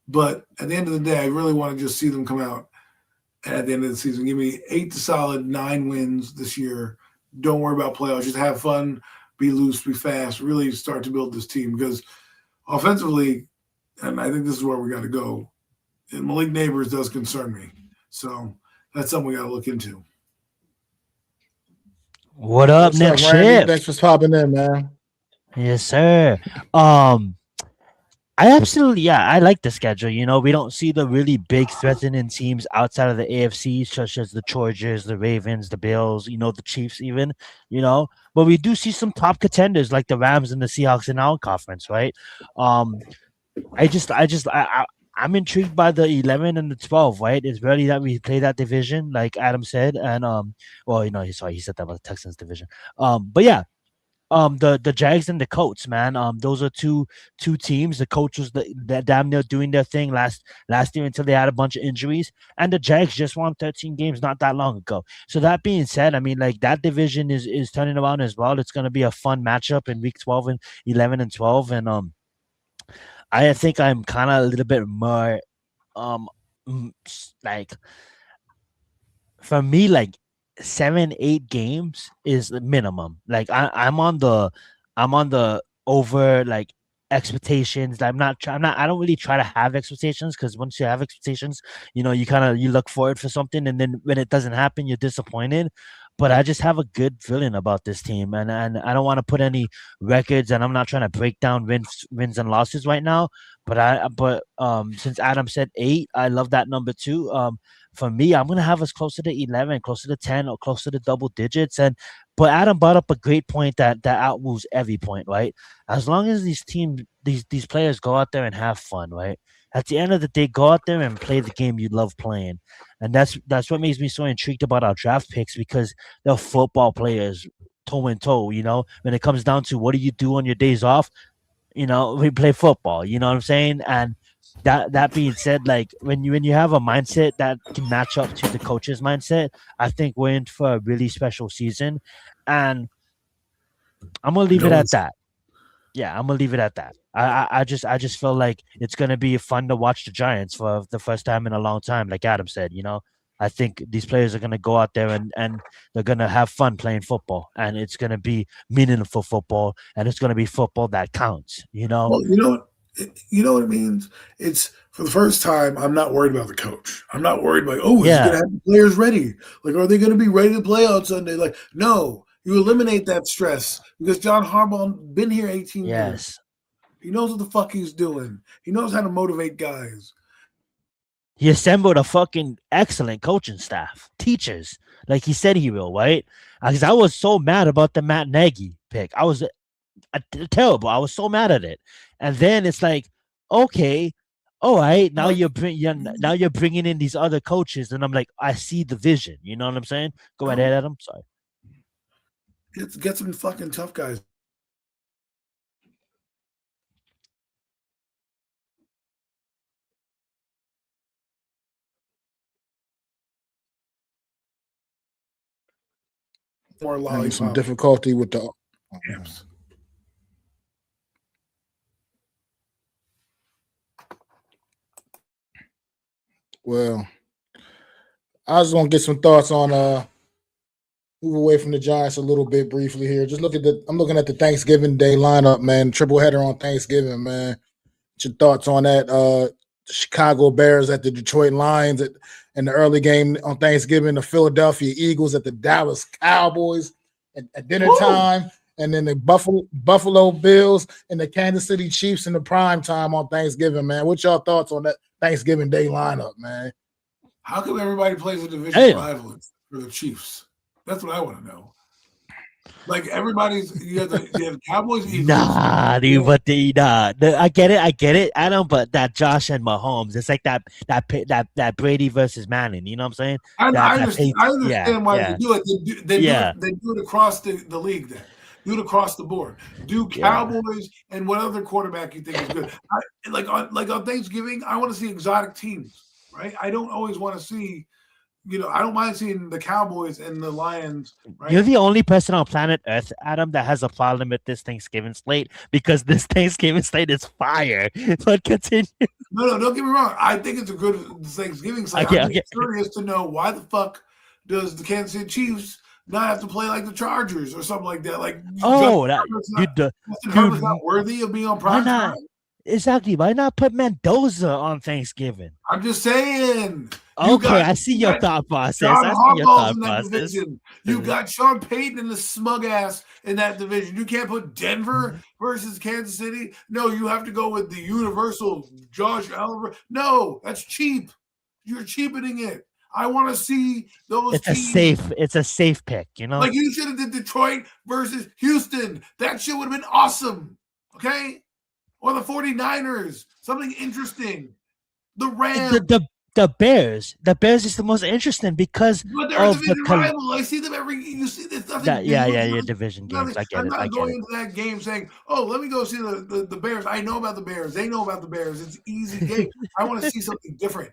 But at the end of the day, I really want to just see them come out and at the end of the season, give me 8 to solid 9 wins this year. Don't worry about playoffs. Just have fun, be loose, be fast, really start to build this team. Because offensively, and I think this is where we got to go, and Malik Neighbors does concern me. So that's something we got to look into. What up, Nick Ship? Thanks for popping in, man. Yes, sir. I like the schedule. We don't see the really big threatening teams outside of the AFC, such as the Chargers, the Ravens, the Bills, the Chiefs even, but we do see some top contenders like the Rams and the Seahawks in our conference, right? I'm intrigued by the 11 and the 12, right? It's really that we play that division, like Adam said, and he said that about the Texans division. But yeah. The Jags and the Colts, man. Those are two teams. The Colts was the damn near doing their thing last year until they had a bunch of injuries, and the Jags just won 13 games not that long ago. So that being said, I mean, like that division is turning around as well. It's going to be a fun matchup in week 12 and 11 and 12, and I think I'm kind of a little bit more like for me, like 7-8 games is the minimum. Like I'm on the over like expectations. I don't really try to have expectations, because once you have expectations, you look forward for something, and then when it doesn't happen, you're disappointed. But I just have a good feeling about this team, and I don't want to put any records, and I'm not trying to break down wins and losses right now. But since Adam said 8, I love that number too. for me, I'm gonna have us closer to 11, closer to 10, or closer to double digits. But Adam brought up a great point that outmoves every point, right? As long as these players go out there and have fun, right? At the end of the day, go out there and play the game you love playing, and that's what makes me so intrigued about our draft picks, because they're football players toe and toe. When it comes down to what do you do on your days off, we play football. You know what I'm saying? And that being said, like when you have a mindset that can match up to the coach's mindset, I think we're in for a really special season, and I'm gonna leave it at that. Yeah, I'm gonna leave it at that. I just feel like it's gonna be fun to watch the Giants for the first time in a long time. Like Adam said, I think these players are gonna go out there and they're gonna have fun playing football, and it's gonna be meaningful football, and it's gonna be football that counts. Well, you know what it means? It's for the first time, I'm not worried about the coach. I'm not worried is he going to have the players ready? Like, are they going to be ready to play on Sunday? Like, no, you eliminate that stress because John Harbaugh been here 18 years. He knows what the fuck he's doing. He knows how to motivate guys. He assembled a fucking excellent coaching staff, teachers, like he said he will, right? Because I was so mad about the Matt Nagy pick. I was terrible. I was so mad at it. And then it's like, okay, all right, now you're bringing in these other coaches, and I'm like, I see the vision. You know what I'm saying? Go ahead, Adam. Sorry. Get some fucking tough guys. More lollipop. Some difficulty with the amps. Well, I was gonna get some thoughts on move away from the Giants a little bit briefly here. I'm looking at the Thanksgiving Day lineup, man. Triple header on Thanksgiving, man. What's your thoughts on that? The Chicago Bears at the Detroit Lions in the early game on Thanksgiving, the Philadelphia Eagles at the Dallas Cowboys at dinner time, and then the Buffalo Bills and the Kansas City Chiefs in the prime time on Thanksgiving, man. What's your thoughts on that Thanksgiving Day lineup, man? How come everybody plays a division rival for the Chiefs? That's what I want to know. Like you have Cowboys, Eagles. Nah, dude, but I get it, Adam. But that Josh and Mahomes, it's like that Brady versus Manning. You know what I'm saying? I understand why they do it. They do it across the league. Then do it across the board. Do Cowboys and what other quarterback you think is good? On Thanksgiving, I want to see exotic teams, right? I don't always want to see. I don't mind seeing the Cowboys and the Lions. Right? You're the only person on planet Earth, Adam, that has a problem with this Thanksgiving slate, because this Thanksgiving slate is fire. But continue. No, don't get me wrong. I think it's a good Thanksgiving slate. I'm curious to know why the fuck does the Kansas City Chiefs not have to play like the Chargers or something like that? Like, Justin Herbert's not worthy of being on prime time. Exactly. Why not put Mendoza on Thanksgiving? I'm just saying. I see your thought process. You got Sean Payton and the smug ass in that division. You can't put Denver versus Kansas City. No, you have to go with the universal Josh Allen. No, that's cheap. You're cheapening it. I want to see those teams. It's a safe pick, Like you should have did Detroit versus Houston. That shit would have been awesome. Okay? Or the 49ers. Something interesting. The Rams. The Bears. The Bears is the most interesting because they're a division rival. I see them you see this nothing. Your division games. I'm not going into that game saying, "Oh, let me go see the Bears." I know about the Bears. They know about the Bears. It's an easy game. I want to see something different.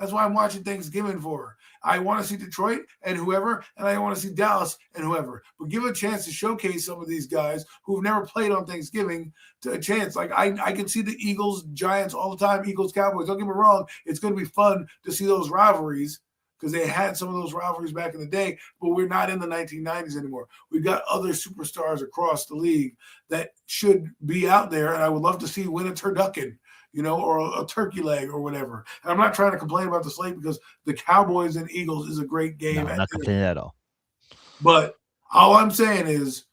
That's why I'm watching Thanksgiving for. I want to see Detroit and whoever, and I want to see Dallas and whoever. But give a chance to showcase some of these guys who've never played on Thanksgiving to a chance. Like I can see the Eagles, Giants all the time, Eagles, Cowboys. Don't get me wrong. It's going to be fun to see those rivalries because they had some of those rivalries back in the day, but we're not in the 1990s anymore. We've got other superstars across the league that should be out there, and I would love to see win a turducken. Or a turkey leg or whatever. And I'm not trying to complain about the slate because the Cowboys and Eagles is a great game. No, I'm not complaining at all. But all I'm saying is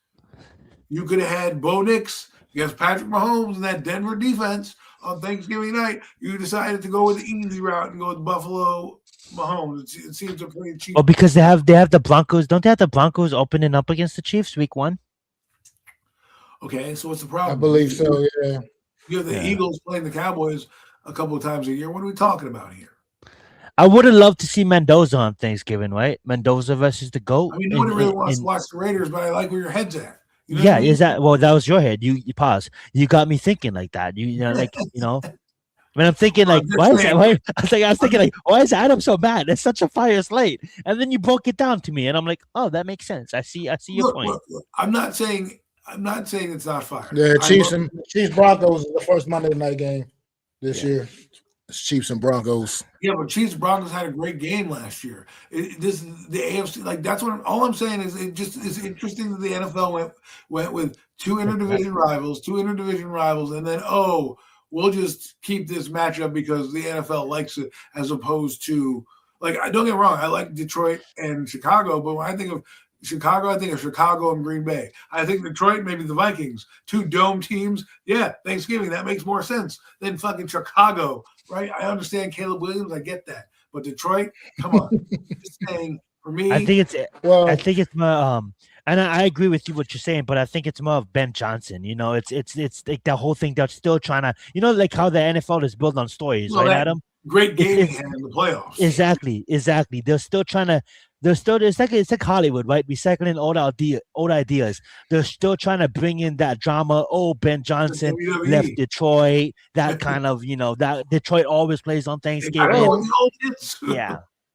you could have had Bo Nix against Patrick Mahomes and that Denver defense on Thanksgiving night, you decided to go with the easy route and go with Buffalo Mahomes. It seems a pretty cheap. Oh, because they have the Broncos. Don't they have the Broncos opening up against the Chiefs week 1? Okay, so what's the problem? I believe so. Yeah. You have the Eagles playing the Cowboys a couple of times a year. What are we talking about here? I would have loved to see Mendoza on Thanksgiving, right? Mendoza versus the GOAT. I mean, nobody really wants to watch the Raiders, but I like where your head's at. You know yeah, what I mean? is that well? That was your head. You pause. You got me thinking like that. You know, like When I'm thinking like, why is that? Why, I was thinking like, why is Adam so bad? It's such a fire slate. And then you broke it down to me, and I'm like, oh, that makes sense. I see your point. Look, I'm not saying it's not fire. Yeah, Chiefs Broncos is the first Monday night game this year. It's Chiefs and Broncos. Yeah, but Chiefs Broncos had a great game last year. This is the AFC. Like that's what all I'm saying is it just is interesting that the NFL went with two interdivision rivals, and then we'll just keep this matchup because the NFL likes it, as opposed to like don't get me wrong, I like Detroit and Chicago, but when I think of Chicago, I think of Chicago and Green Bay. I think Detroit, maybe the Vikings, two dome teams. Yeah, Thanksgiving, that makes more sense than fucking Chicago, right? I understand Caleb Williams, I get that, but Detroit, come on. Just saying, for me, I think it's more and I agree with you what you're saying, but I think it's more of Ben Johnson. You know, it's like the whole thing. They're still trying to, like how the NFL is built on stories, right, Adam? Great game in the playoffs. Exactly. They're still trying to. It's like Hollywood, right? Recycling old ideas. They're still trying to bring in that drama. Oh, Ben Johnson left Detroit. That kind of, that Detroit always plays on Thanksgiving.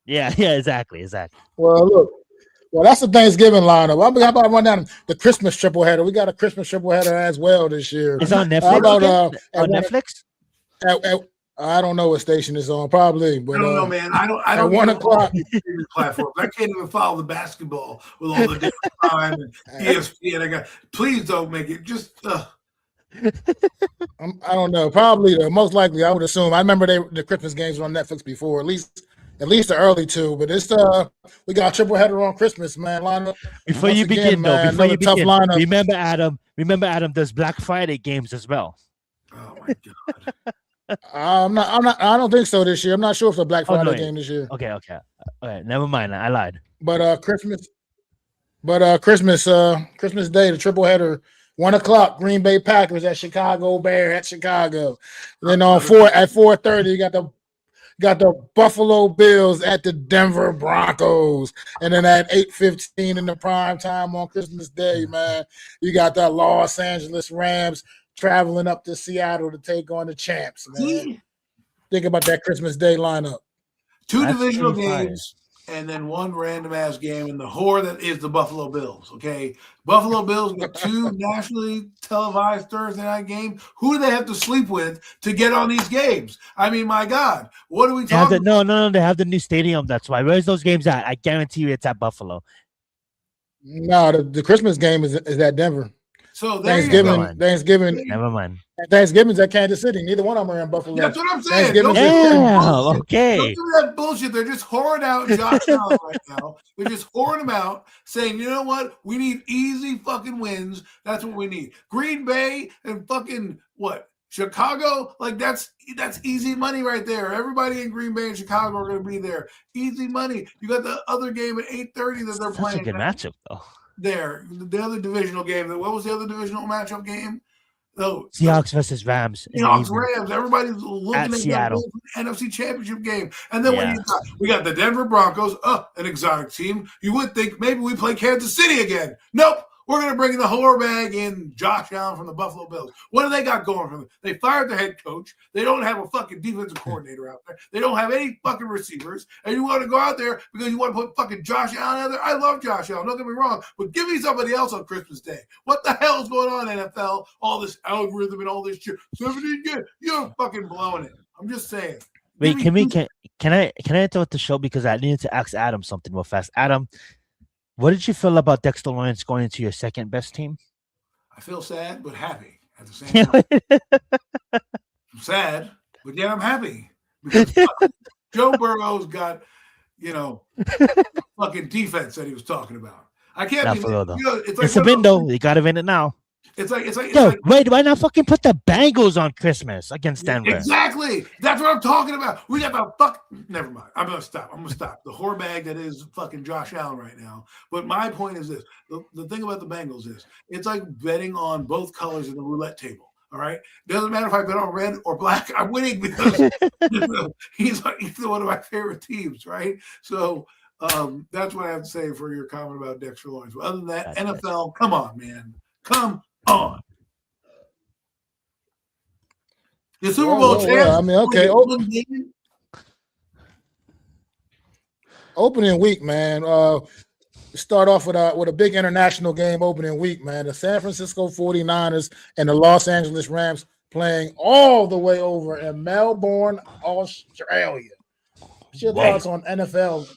Yeah, exactly. Well, that's the Thanksgiving lineup. How about run down the Christmas triple header? We got a Christmas triple header as well this year. It's on Netflix. How about on Netflix? I don't know what station it's on, probably. But I don't know, man. I don't. At 1 o'clock platforms. I can't even follow the basketball with all the different time and ESPN. Please don't make it just. I don't know. Probably most likely. I would assume. I remember the Christmas games were on Netflix before, at least the early two. But it's we got a triple header on Christmas, man. Lineup. Before you begin, tough lineup. Remember, Adam. There's Black Friday games as well. Oh my god. I don't think so this year. I'm not sure if it's a Black Friday game this year. Okay. All right, never mind. I lied. But Christmas Day, the triple header, 1 o'clock, Green Bay Packers at Chicago Bears at Chicago. And then at 4:30, you got the Buffalo Bills at the Denver Broncos. And then at 8:15 in the prime time on Christmas Day, man, you got the Los Angeles Rams traveling up to Seattle to take on the champs, man. Think about that Christmas Day lineup. Two divisional games and then one random ass game in the whore that is the Buffalo Bills. Okay. Buffalo Bills got two nationally televised Thursday night games. Who do they have to sleep with to get on these games? I mean, my God, what are we talking about? No, they have the new stadium. That's why. Where's those games at? I guarantee you it's at Buffalo. No, the Christmas game is at Denver. So Thanksgiving. Never mind. Thanksgiving's at Kansas City. Neither one of them are in Buffalo. That's what I'm saying. Okay. Don't do that bullshit. They're just whoring out Josh Allen right now. They're just whoring him out, saying, you know what? We need easy fucking wins. That's what we need. Green Bay and fucking what? Chicago? Like that's easy money right there. Everybody in Green Bay and Chicago are going to be there. Easy money. You got the other game at 8:30 that they're playing. That's a good matchup, though. There, the other divisional game. What was the other divisional matchup game? Seahawks versus Rams. Seahawks Rams. Everybody's looking at Seattle. That NFC Championship game, and then we got the Denver Broncos, an exotic team. You would think maybe we play Kansas City again. Nope. We're going to bring in the whore bag in Josh Allen from the Buffalo Bills. What do they got going for them? They fired their head coach. They don't have a fucking defensive coordinator out there. They don't have any fucking receivers. And you want to go out there because you want to put fucking Josh Allen out there? I love Josh Allen. Don't get me wrong. But give me somebody else on Christmas Day. What the hell is going on, NFL? All this algorithm and all this shit. 17 games. You're fucking blowing it. I'm just saying. Wait, can I interrupt the show because I needed to ask Adam something real fast. Adam, what did you feel about Dexter Lawrence going into your second best team? I feel sad but happy at the same time. I'm sad, but yeah, I'm happy because Joe Burrow's got, fucking defense that he was talking about. I can't be. It's a window. You got to win it now. Yo, wait, why not fucking put the Bengals on Christmas against Denver? Exactly. That's what I'm talking about. We got the fuck. Never mind. I'm gonna stop. The whore bag that is fucking Josh Allen right now. But my point is this: the thing about the Bengals is it's like betting on both colors of the roulette table. All right. Doesn't matter if I bet on red or black. I'm winning because he's one of my favorite teams. Right. So that's what I have to say for your comment about Dexter Lawrence. But other than that, NFL, come on, man, come on. The Super Bowl champs. I mean, okay. Opening week, man. Start off with a big international game opening week, man. The San Francisco 49ers and the Los Angeles Rams playing all the way over in Melbourne, Australia. What's your thoughts on NFL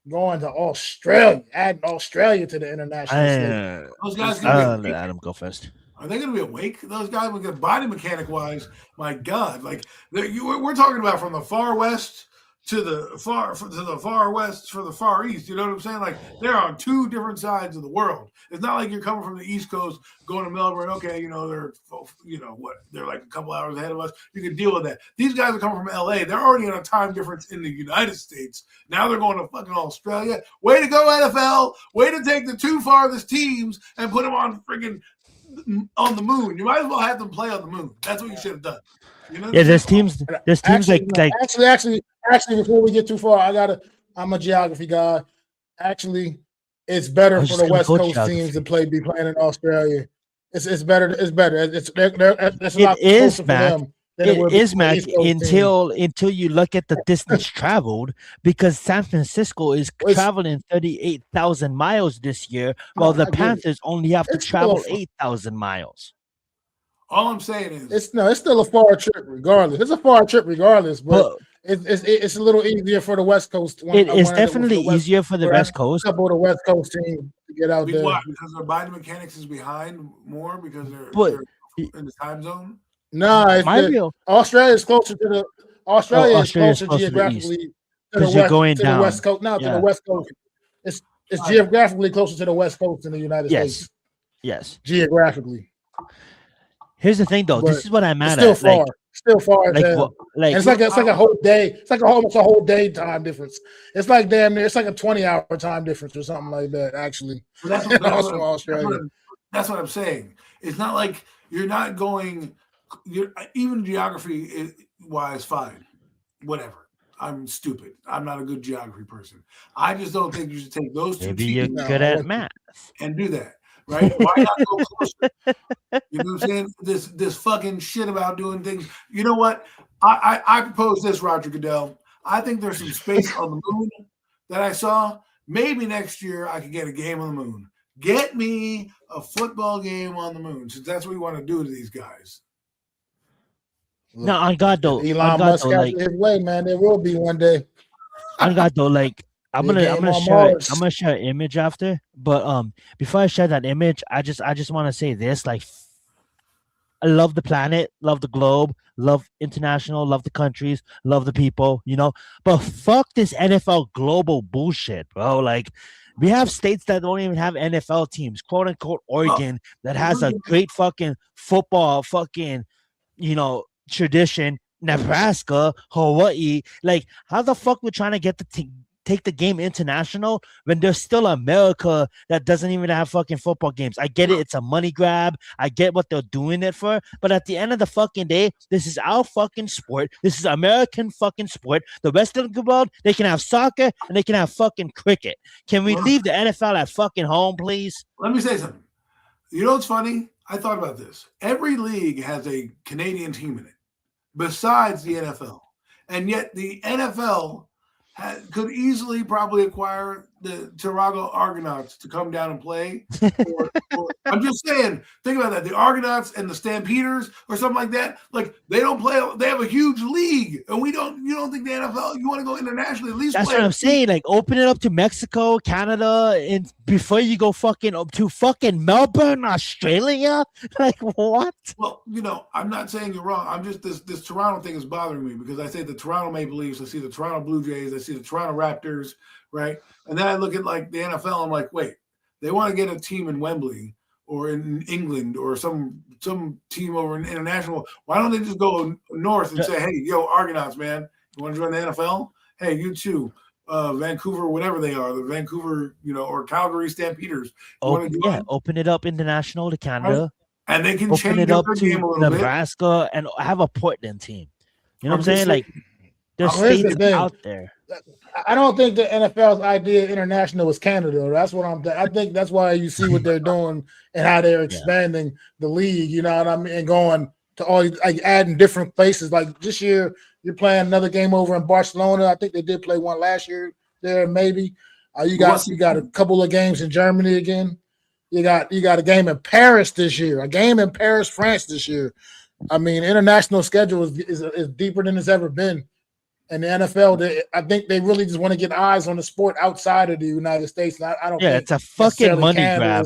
going to Australia, adding Australia to the international stage? Those guys let Adam go first. Are they going to be awake? Those guys, with body mechanic wise, my God, like we're talking about from the far west to the far west for the far east. You know what I'm saying? Like they're on two different sides of the world. It's not like you're coming from the East Coast going to Melbourne. Okay, they're like a couple hours ahead of us. You can deal with that. These guys are coming from LA. They're already on a time difference in the United States. Now they're going to fucking Australia. Way to go, NFL! Way to take the two farthest teams and put them on friggin' on the moon. You might as well have them play on the moon. That's what you should have done. You know? Yeah, there's teams actually, before we get too far, I'm a geography guy. Actually, it's better for the West Coast teams to be playing in Australia. It's better. It's better. It's a lot closer for them. It is, Mac, until you look at the distance traveled, because San Francisco is traveling 38,000 miles this year, while the Panthers only have to travel 8,000 miles. All I'm saying is it's still a far trip regardless. It's a far trip regardless, but it's a little easier for the West Coast. It's definitely easier for the West Coast. Couple of the West Coast team to get out there. Why? Because their body mechanics is behind more because they're in the time zone. No, Australia is closer to the geographically to the West Coast. No, to the West Coast. It's geographically closer to the West Coast than the United States. Yes. Geographically. Here's the thing, though. This is what I'm mad at. Still far. It's like a whole day. It's like almost a whole day time difference. It's like damn near. It's like a 20-hour time difference or something like that. Actually, that's what I'm saying. It's not like you're not going. Even geography wise, fine, whatever. I'm stupid. I'm not a good geography person. I just don't think you should take those two. Maybe you're good at math and do that. Right? Why not go closer? You know what I'm saying? This fucking shit about doing things. You know what? I propose this, Roger Goodell. I think there's some space on the moon that I saw. Maybe next year I could get a game on the moon. Get me a football game on the moon, since that's what we want to do to these guys. No, on God though. Elon Musk has his way, man. There will be one day. On God though, like I'm gonna share an image after, but before I share that image, I just want to say this: like, I love the planet, love the globe, love international, love the countries, love the people, But fuck this NFL global bullshit, bro. Like, we have states that don't even have NFL teams, quote unquote Oregon, that has a great fucking football, tradition. Nebraska, Hawaii, like how the fuck we're trying to get take the game international when there's still America that doesn't even have fucking football games? I get it, it's a money grab. I get what they're doing it for, but at the end of the fucking day, this is our fucking sport. This is American fucking sport. The rest of the world, they can have soccer and they can have fucking cricket. Can we leave the NFL at fucking home, please? Let me say something. You know what's funny? I thought about this. Every league has a Canadian team in it, besides the NFL. And yet the NFL could easily probably acquire the Toronto Argonauts to come down and play. I'm just saying, think about that. The Argonauts and the Stampeders or something like that, like they don't play. They have a huge league, and you don't think the NFL, you want to go internationally at least? That's what I'm saying. Like, open it up to Mexico, Canada, and before you go fucking up to fucking Melbourne, Australia. Like, what? Well, I'm not saying you're wrong. I'm just this Toronto thing is bothering me because I say the Toronto Maple Leafs, I see the Toronto Blue Jays, I see the Toronto Raptors, right? And then I look at like the NFL, I'm like, wait, they want to get a team in Wembley or in England or some team over in international. Why don't they just go north and say, hey, yo, Argonauts, man, you want to join the NFL? Hey, you too. Vancouver, whatever they are, the Vancouver, or Calgary Stampeders. Open it up international to Canada. Right? And they can open change it up their to game a little Nebraska and have a Portland team. You know what I'm saying? Like, there's states out there. I don't think the NFL's idea international was Canada. That's what I think that's why you see what they're doing and how they're expanding the league, you know what I mean, and going to all like adding different places. Like this year, you're playing another game over in Barcelona. I think they did play one last year there, maybe. You got a couple of games in Germany again. You got a game in Paris this year, a game in Paris, France this year. I mean, international schedule is deeper than it's ever been. And the NFL, I think they really just want to get eyes on the sport outside of the United States. I don't think it's a fucking money grab.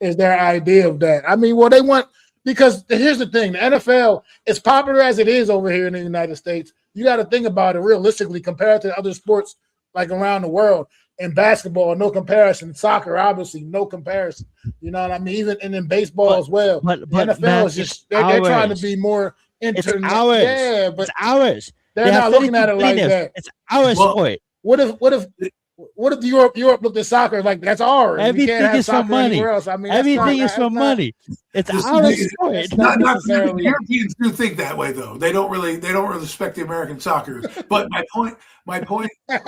Is their idea of that. I mean, well, they want because here's the thing: the NFL, as popular as it is over here in the United States, you got to think about it realistically compared to other sports like around the world. In basketball, no comparison. Soccer, obviously, no comparison. You know what I mean? Even and in baseball as well. But the NFL is just they're trying to be more international. It's ours. Yeah, but it's ours. They're not looking at it like that. It's our sport. What if Europe looked at soccer like that's ours? Everything is for money. I mean, everything is for money. It's our sport. Not Europeans do think that way though. They don't really respect the American soccer. But my point that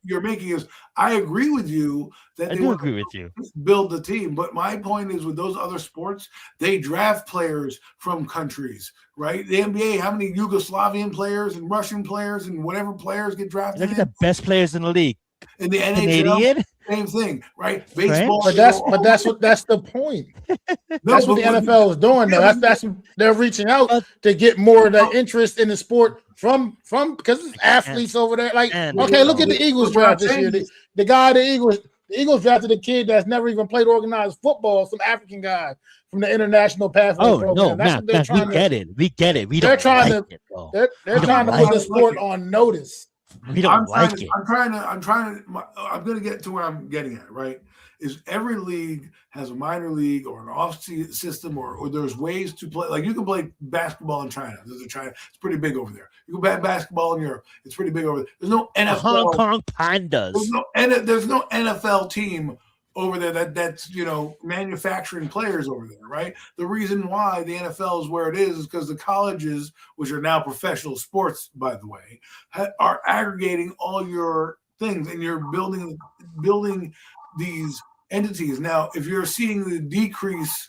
you're making is I agree with you that I do agree with you. Build the team. But my point is with those other sports, they draft players from countries, right? The NBA, how many Yugoslavian players and Russian players and whatever players get drafted? Look at the best players in the league. In the NHL, same thing, right? Baseball, but that's the point. That's what the NFL is doing. Though that's they're reaching out to get more of that interest in the sport from because it's athletes over there. Like, okay, look at the Eagles draft this year. The guy, the Eagles drafted a kid that's never even played organized football, some African guy from the international pathway program. No, that's we get it. They're trying to put the sport on notice. We don't like it. I'm going to get to where I'm getting at, right? Is every league has a minor league or an off system or there's ways to play. Like you can play basketball in China. It's pretty big over there. You can play basketball in Europe. It's pretty big over there. There's no NFL. Hong Kong Pandas. There's no NFL team over there that's manufacturing players over there, right? The reason why the NFL is where it is because the colleges, which are now professional sports, by the way, are aggregating all your things and you're building these entities. Now, if you're seeing the decrease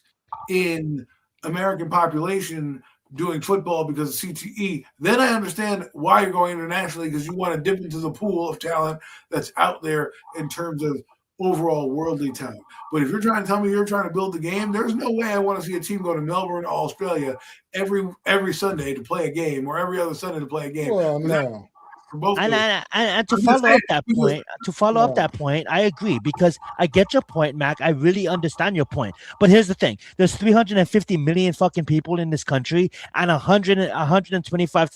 in American population doing football because of CTE, then I understand why you're going internationally because you want to dip into the pool of talent that's out there in terms of overall worldly talent. But if you're trying to tell me you're trying to build the game, there's no way I want to see a team go to Melbourne, Australia every Sunday to play a game or every other Sunday to play a game. Well, no. And to follow up that point, I agree because I get your point, Mac. I really understand your point. But here's the thing: there's 350 million fucking people in this country, and 125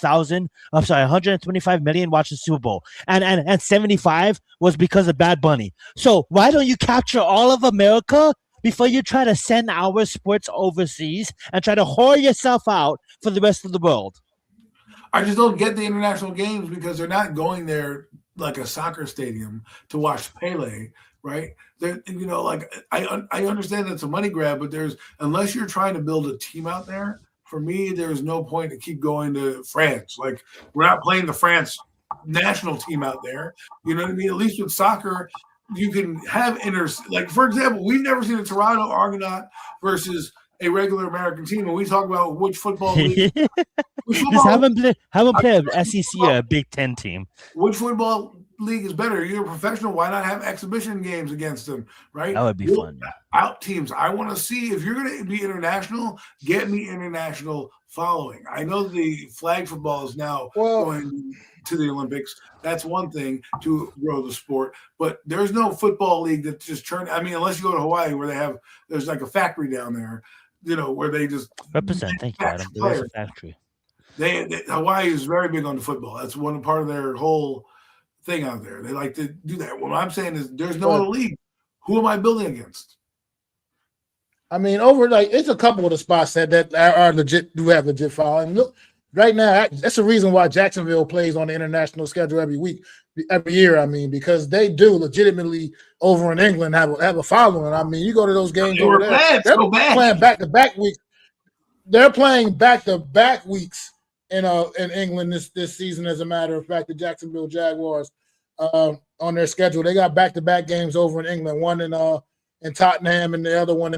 million watch the Super Bowl, and 75 was because of Bad Bunny. So why don't you capture all of America before you try to send our sports overseas and try to whore yourself out for the rest of the world? I just don't get the international games because they're not going there like a soccer stadium to watch Pele, right? I understand it's a money grab, but unless you're trying to build a team out there, for me, there's no point to keep going to France. Like we're not playing the France national team out there. You know what I mean? At least with soccer, you can have like for example, we've never seen a Toronto Argonaut versus a regular American team, and we talk about which football league. Just haven't played an SEC or a Big Ten team. Which football league is better? You're a professional. Why not have exhibition games against them? Right? That would be fun. Out teams. I want to see if you're going to be international. Get me international following. I know the flag football is now going to the Olympics. That's one thing to grow the sport. But there's no football league that just turned. I mean, unless you go to Hawaii, where there's like a factory down there. Where they just represent. Thank you, Adam. There is a factory. Hawaii is very big on the football. That's one part of their whole thing out there. They like to do that. What I'm saying is there's no other league Who am I building against? I mean, it's a couple of the spots that are legit, do have legit following. Look, right now, that's the reason why Jacksonville plays on the international schedule every year. I mean, because they do legitimately over in England have a following. I mean, you go to those games over there, they're playing back-to-back weeks. They're playing back-to-back weeks in England this season. As a matter of fact, the Jacksonville Jaguars on their schedule, they got back-to-back games over in England. One in Tottenham and the other one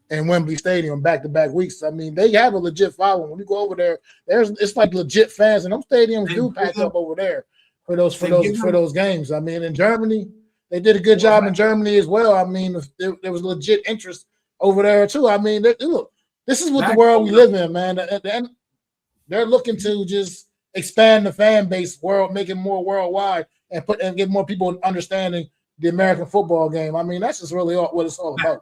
in Wembley Stadium, back-to-back weeks. I mean, they have a legit following. When you go over there, it's like legit fans, and those stadiums do pack up over there for those games. I mean, in Germany, they did a good job in Germany as well. I mean, there was legit interest over there too. I mean, look, this is what the world we live in, man. They're looking to just expand the fan base, make it more worldwide, and get more people understanding the American football game. I mean, that's just really what it's all about.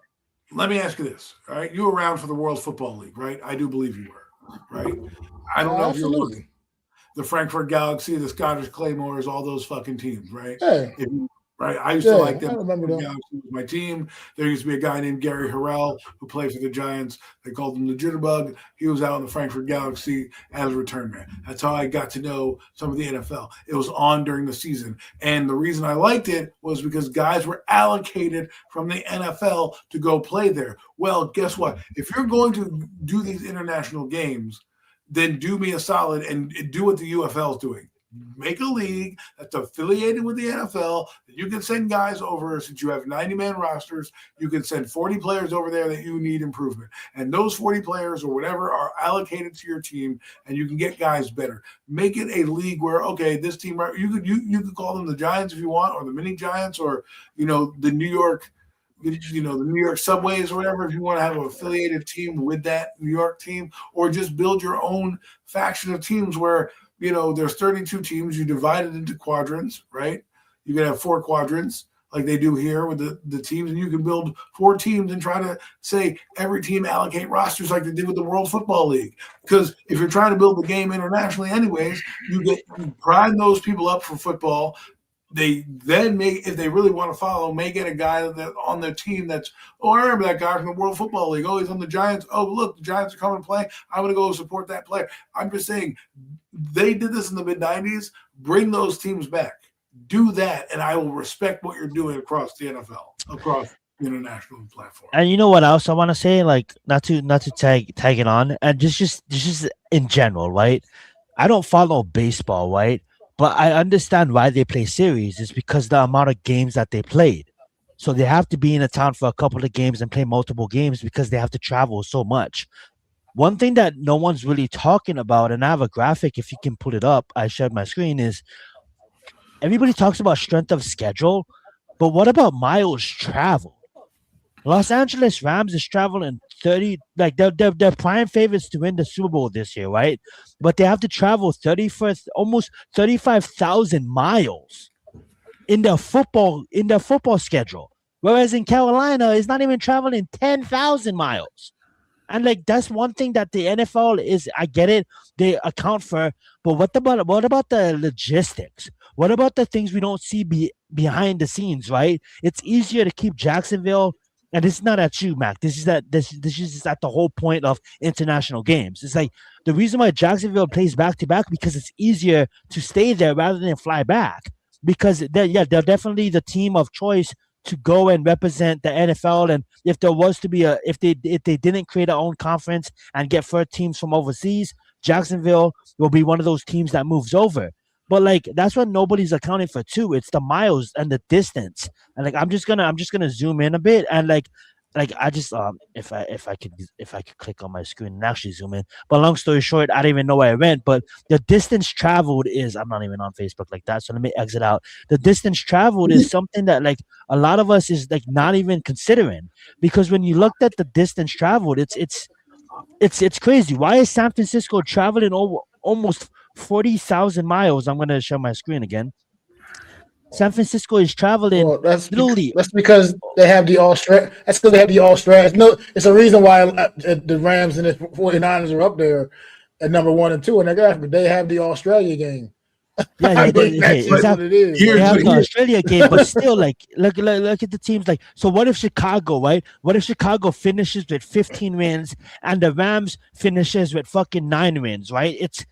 Let me ask you this, all right? You were around for the World Football League, right? I do believe you were, right? I don't know absolutely. If the Frankfurt Galaxy, the Scottish Claymores, all those fucking teams, right? Yeah. Right, I used to like them. I remember them. Galaxy was my team. There used to be a guy named Gary Harrell who played for the Giants. They called him the Jitterbug. He was out in the Frankfurt Galaxy as a return man. That's how I got to know some of the NFL. It was on during the season. And the reason I liked it was because guys were allocated from the NFL to go play there. Well, guess what? If you're going to do these international games, then do me a solid and do what the UFL is doing. Make a league that's affiliated with the NFL. You can send guys over since you have 90-man rosters. You can send 40 players over there that you need improvement. And those 40 players or whatever are allocated to your team, and you can get guys better. Make it a league where, okay, this team, you could call them the Giants if you want, or the mini Giants, or, the New York, the New York Subways or whatever, if you want to have an affiliated team with that New York team, or just build your own faction of teams where, there's 32 teams. You divide it into quadrants, right? You can have 4 quadrants like they do here with the teams, and you can build 4 teams and try to say every team allocate rosters like they did with the World Football League. Because if you're trying to build the game internationally anyways, you prime those people up for football. They then if they really want to follow, may get a guy that on their team that's, I remember that guy from the World Football League. Oh, he's on the Giants. Oh, look, the Giants are coming to play. I'm going to go support that player. I'm just saying they did this in the mid-90s. Bring those teams back. Do that, and I will respect what you're doing across the NFL, across the international platform. And you know what else I want to say? Like, not to tag it on, and just in general, right? I don't follow baseball, right? But I understand why they play series. It's because the amount of games that they played. So they have to be in a town for a couple of games and play multiple games because they have to travel so much. One thing that no one's really talking about, and I have a graphic, if you can put it up, I shared my screen, is everybody talks about strength of schedule, but what about miles traveled? Los Angeles Rams is traveling 30, like they're prime favorites to win the Super Bowl this year, right? But they have to travel almost 35,000 miles in their football schedule. Whereas in Carolina, it's not even traveling 10,000 miles. And like that's one thing that the NFL is, I get it, they account for, but what about the logistics? What about the things we don't see behind the scenes, right? It's easier to keep Jacksonville. And this is not at you, Mac. This is at the whole point of international games. It's like the reason why Jacksonville plays back to back because it's easier to stay there rather than fly back. Because they're definitely the team of choice to go and represent the NFL. And if there was to be if they didn't create their own conference and get 4 teams from overseas, Jacksonville will be one of those teams that moves over. But like that's what nobody's accounting for too. It's the miles and the distance. And like I'm just gonna zoom in a bit and like I just if I could click on my screen and actually zoom in. But long story short, I don't even know where I went. But the distance traveled is, I'm not even on Facebook like that, so let me exit out. The distance traveled is something that like a lot of us is like not even considering, because when you looked at the distance traveled, it's crazy. Why is San Francisco traveling over almost 40,000 miles? I'm going to share my screen again. San Francisco is traveling. That's because they have the All-Star. That's because they have the All-Stars. No, it's a reason why the Rams and the 49ers are up there at number 1 and 2 in their graphic. They have the Australia game. Yeah, I yeah, think that's just what exactly. it is. Here's They have the- the Australia game, but still, like, look at the teams. Like, so what if Chicago, right? What if Chicago finishes with 15 wins and the Rams finishes with fucking 9 wins, right? It's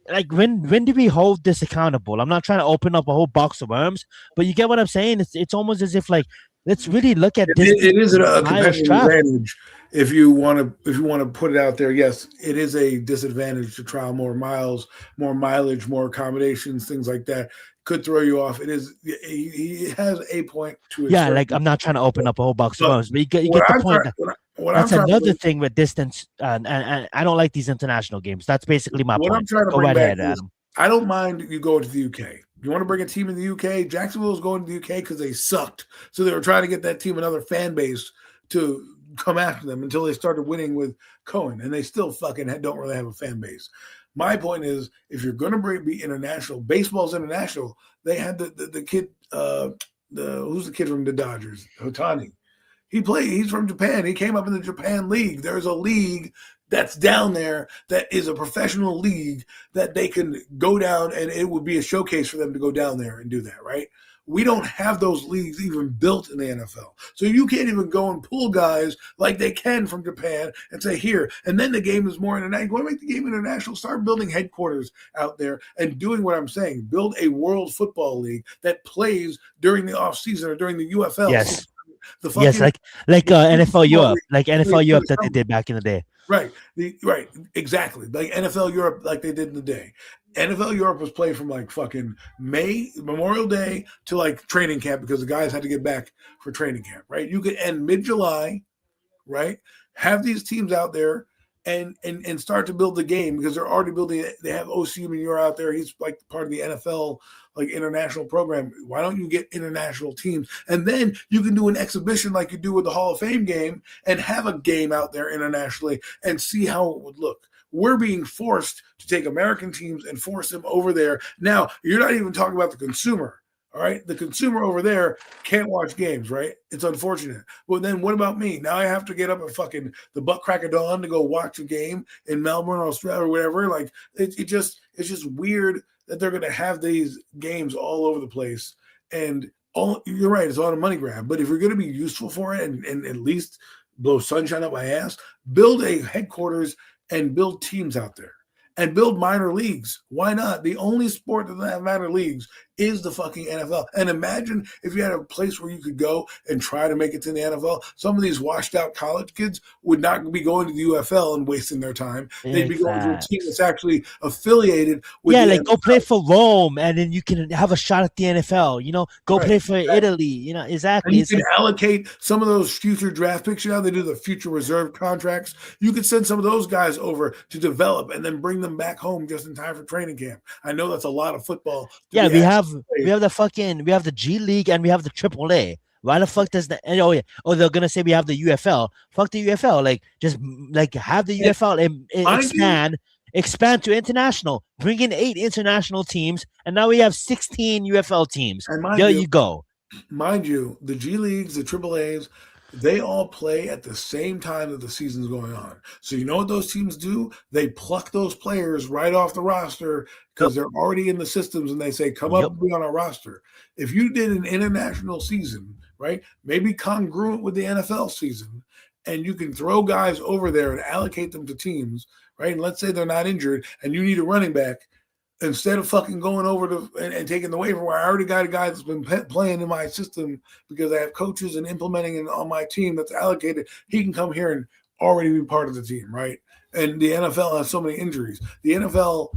like when do we hold this accountable? I'm not trying to open up a whole box of worms, but you get what I'm saying. It's almost as if like let's really look at this. It is a miles competitive traveled. advantage if you want to put it out there. Yes, it is a disadvantage to trial more miles, more mileage, more accommodations, things like that could throw you off. It is he has a point to it. Yeah, like I'm not trying to open up a whole box of But worms, but you what get the I'm point. trying, what I'm That's trying to another bring, thing with distance, and I don't like these international games. That's basically my what I'm point. trying to Go bring right back ahead, is Adam. I don't mind you going to the UK. You want to bring a team in the UK? Jacksonville's going to the UK because they sucked, so they were trying to get that team another fan base to come after them until they started winning with Cohen, and they still fucking don't really have a fan base. My point is, if you're going to be international, baseball's international. They had the kid, who's the kid from the Dodgers, Otani. He's from Japan. He came up in the Japan League. There's a league that's down there that is a professional league that they can go down, and it would be a showcase for them to go down there and do that, right? We don't have those leagues even built in the NFL. So you can't even go and pull guys like they can from Japan and say, here. And then the game is more international. You want to make the game international? Start building headquarters out there and doing what I'm saying. Build a World Football League that plays during the offseason or during the UFL. Yes, Yes, like NFL Europe, like Football NFL Europe League. that they did back in the day. Right. Exactly. Like NFL Europe, like they did in the day. NFL Europe was played from like fucking Memorial Day to like training camp because the guys had to get back for training camp, right? You could end mid-July, right? Have these teams out there and start to build the game because they're already building it. They have OC Manure out there. He's like part of the NFL like international program. Why don't you get international teams? And then you can do an exhibition like you do with the Hall of Fame game and have a game out there internationally and see how it would look. We're being forced to take American teams and force them over there. Now, you're not even talking about the consumer. All right. The consumer over there can't watch games, right? It's unfortunate. Well, then what about me? Now I have to get up at fucking the butt crack of dawn to go watch a game in Melbourne, Australia, or whatever. Like it's just weird that they're going to have these games all over the place. And you're right, it's all a money grab. But if you're going to be useful for it and at least blow sunshine up my ass, build a headquarters and build teams out there. And build minor leagues. Why not? The only sport that doesn't have minor leagues is the fucking NFL. And imagine if you had a place where you could go and try to make it to the NFL. Some of these washed out college kids would not be going to the UFL and wasting their time. They'd be going to a team that's actually affiliated with the like NFL. go play for Rome and then you can have a shot at the NFL, go play for Italy, exactly. And you can allocate some of those future draft picks. You know how they do the future reserve contracts? You could send some of those guys over to develop and then bring them back home just in time for training camp. I know that's a lot of football. Yeah, we have the G League and we have the AAA. Why the fuck does that? They're gonna say we have the UFL. Fuck the UFL. Like just like have the UFL and expand to international. Bring in 8 international teams, and now we have 16 UFL teams. There you go. Mind you, the G Leagues, the AAAs, they all play at the same time that the season's going on. So you know what those teams do? They pluck those players right off the roster because they're already in the systems and they say, come up and be on our roster. If you did an international season, right, maybe congruent with the NFL season, and you can throw guys over there and allocate them to teams, right? And let's say they're not injured and you need a running back. Instead of fucking going over to and taking the waiver where I already got a guy that's been playing in my system because I have coaches and implementing it on my team that's allocated, he can come here and already be part of the team, right? And the NFL has so many injuries. The NFL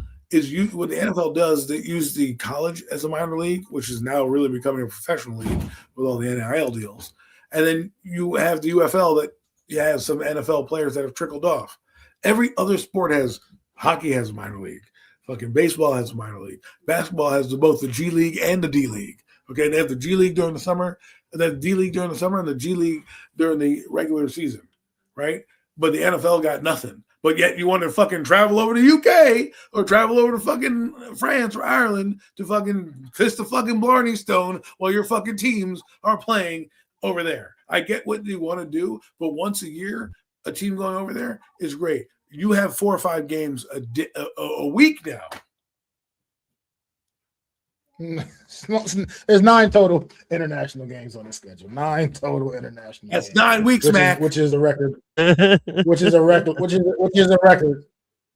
what the NFL does, they use the college as a minor league, which is now really becoming a professional league with all the NIL deals. And then you have the UFL that has some NFL players that have trickled off. Every other sport hockey has a minor league. Fucking baseball has a minor league. Basketball has both the G League and the D League. Okay, they have the G League during the summer, and then the D League during the summer, and the G League during the regular season, right? But the NFL got nothing. But yet you want to fucking travel over to UK or travel over to fucking France or Ireland to fucking kiss the fucking Blarney Stone while your fucking teams are playing over there. I get what you want to do, but once a year, a team going over there is great. You have 4 or 5 games a week now. There's 9 total international games on the schedule. 9 total international. That's games, 9 weeks, Mac. which is a record. Which is a record. Which is a record.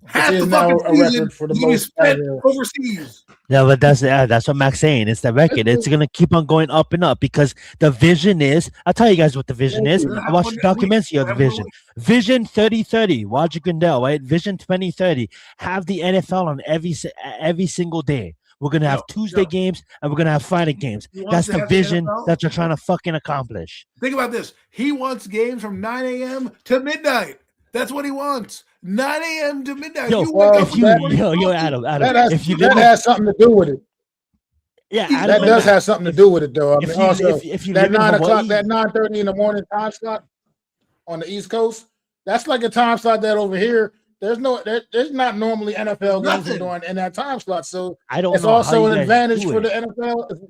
Half Which is the now fucking a season record for the you be most spent ever. overseas. Yeah, but that's what Mac's saying. It's the record. It's gonna keep on going up and up because the vision is. I'll tell you guys what the vision is. I watched the documentary of the vision. Vision 3030. Roger Goodell, right? Vision 2030. Have the NFL on every single day. We're gonna have Tuesday games and we're gonna have Friday games. That's the vision that you're trying to fucking accomplish. Think about this. He wants games from 9 a.m. to midnight. That's what he wants. 9 a.m. to midnight. Yo, Adam, that has something to do with it. Yeah, that does have something to do with it, though. I mean, also, if you that 9 o'clock, that 9:30 in the morning time slot on the East Coast, that's like a time slot that over here, there's not normally NFL games going in that time slot. So it's also an advantage for the NFL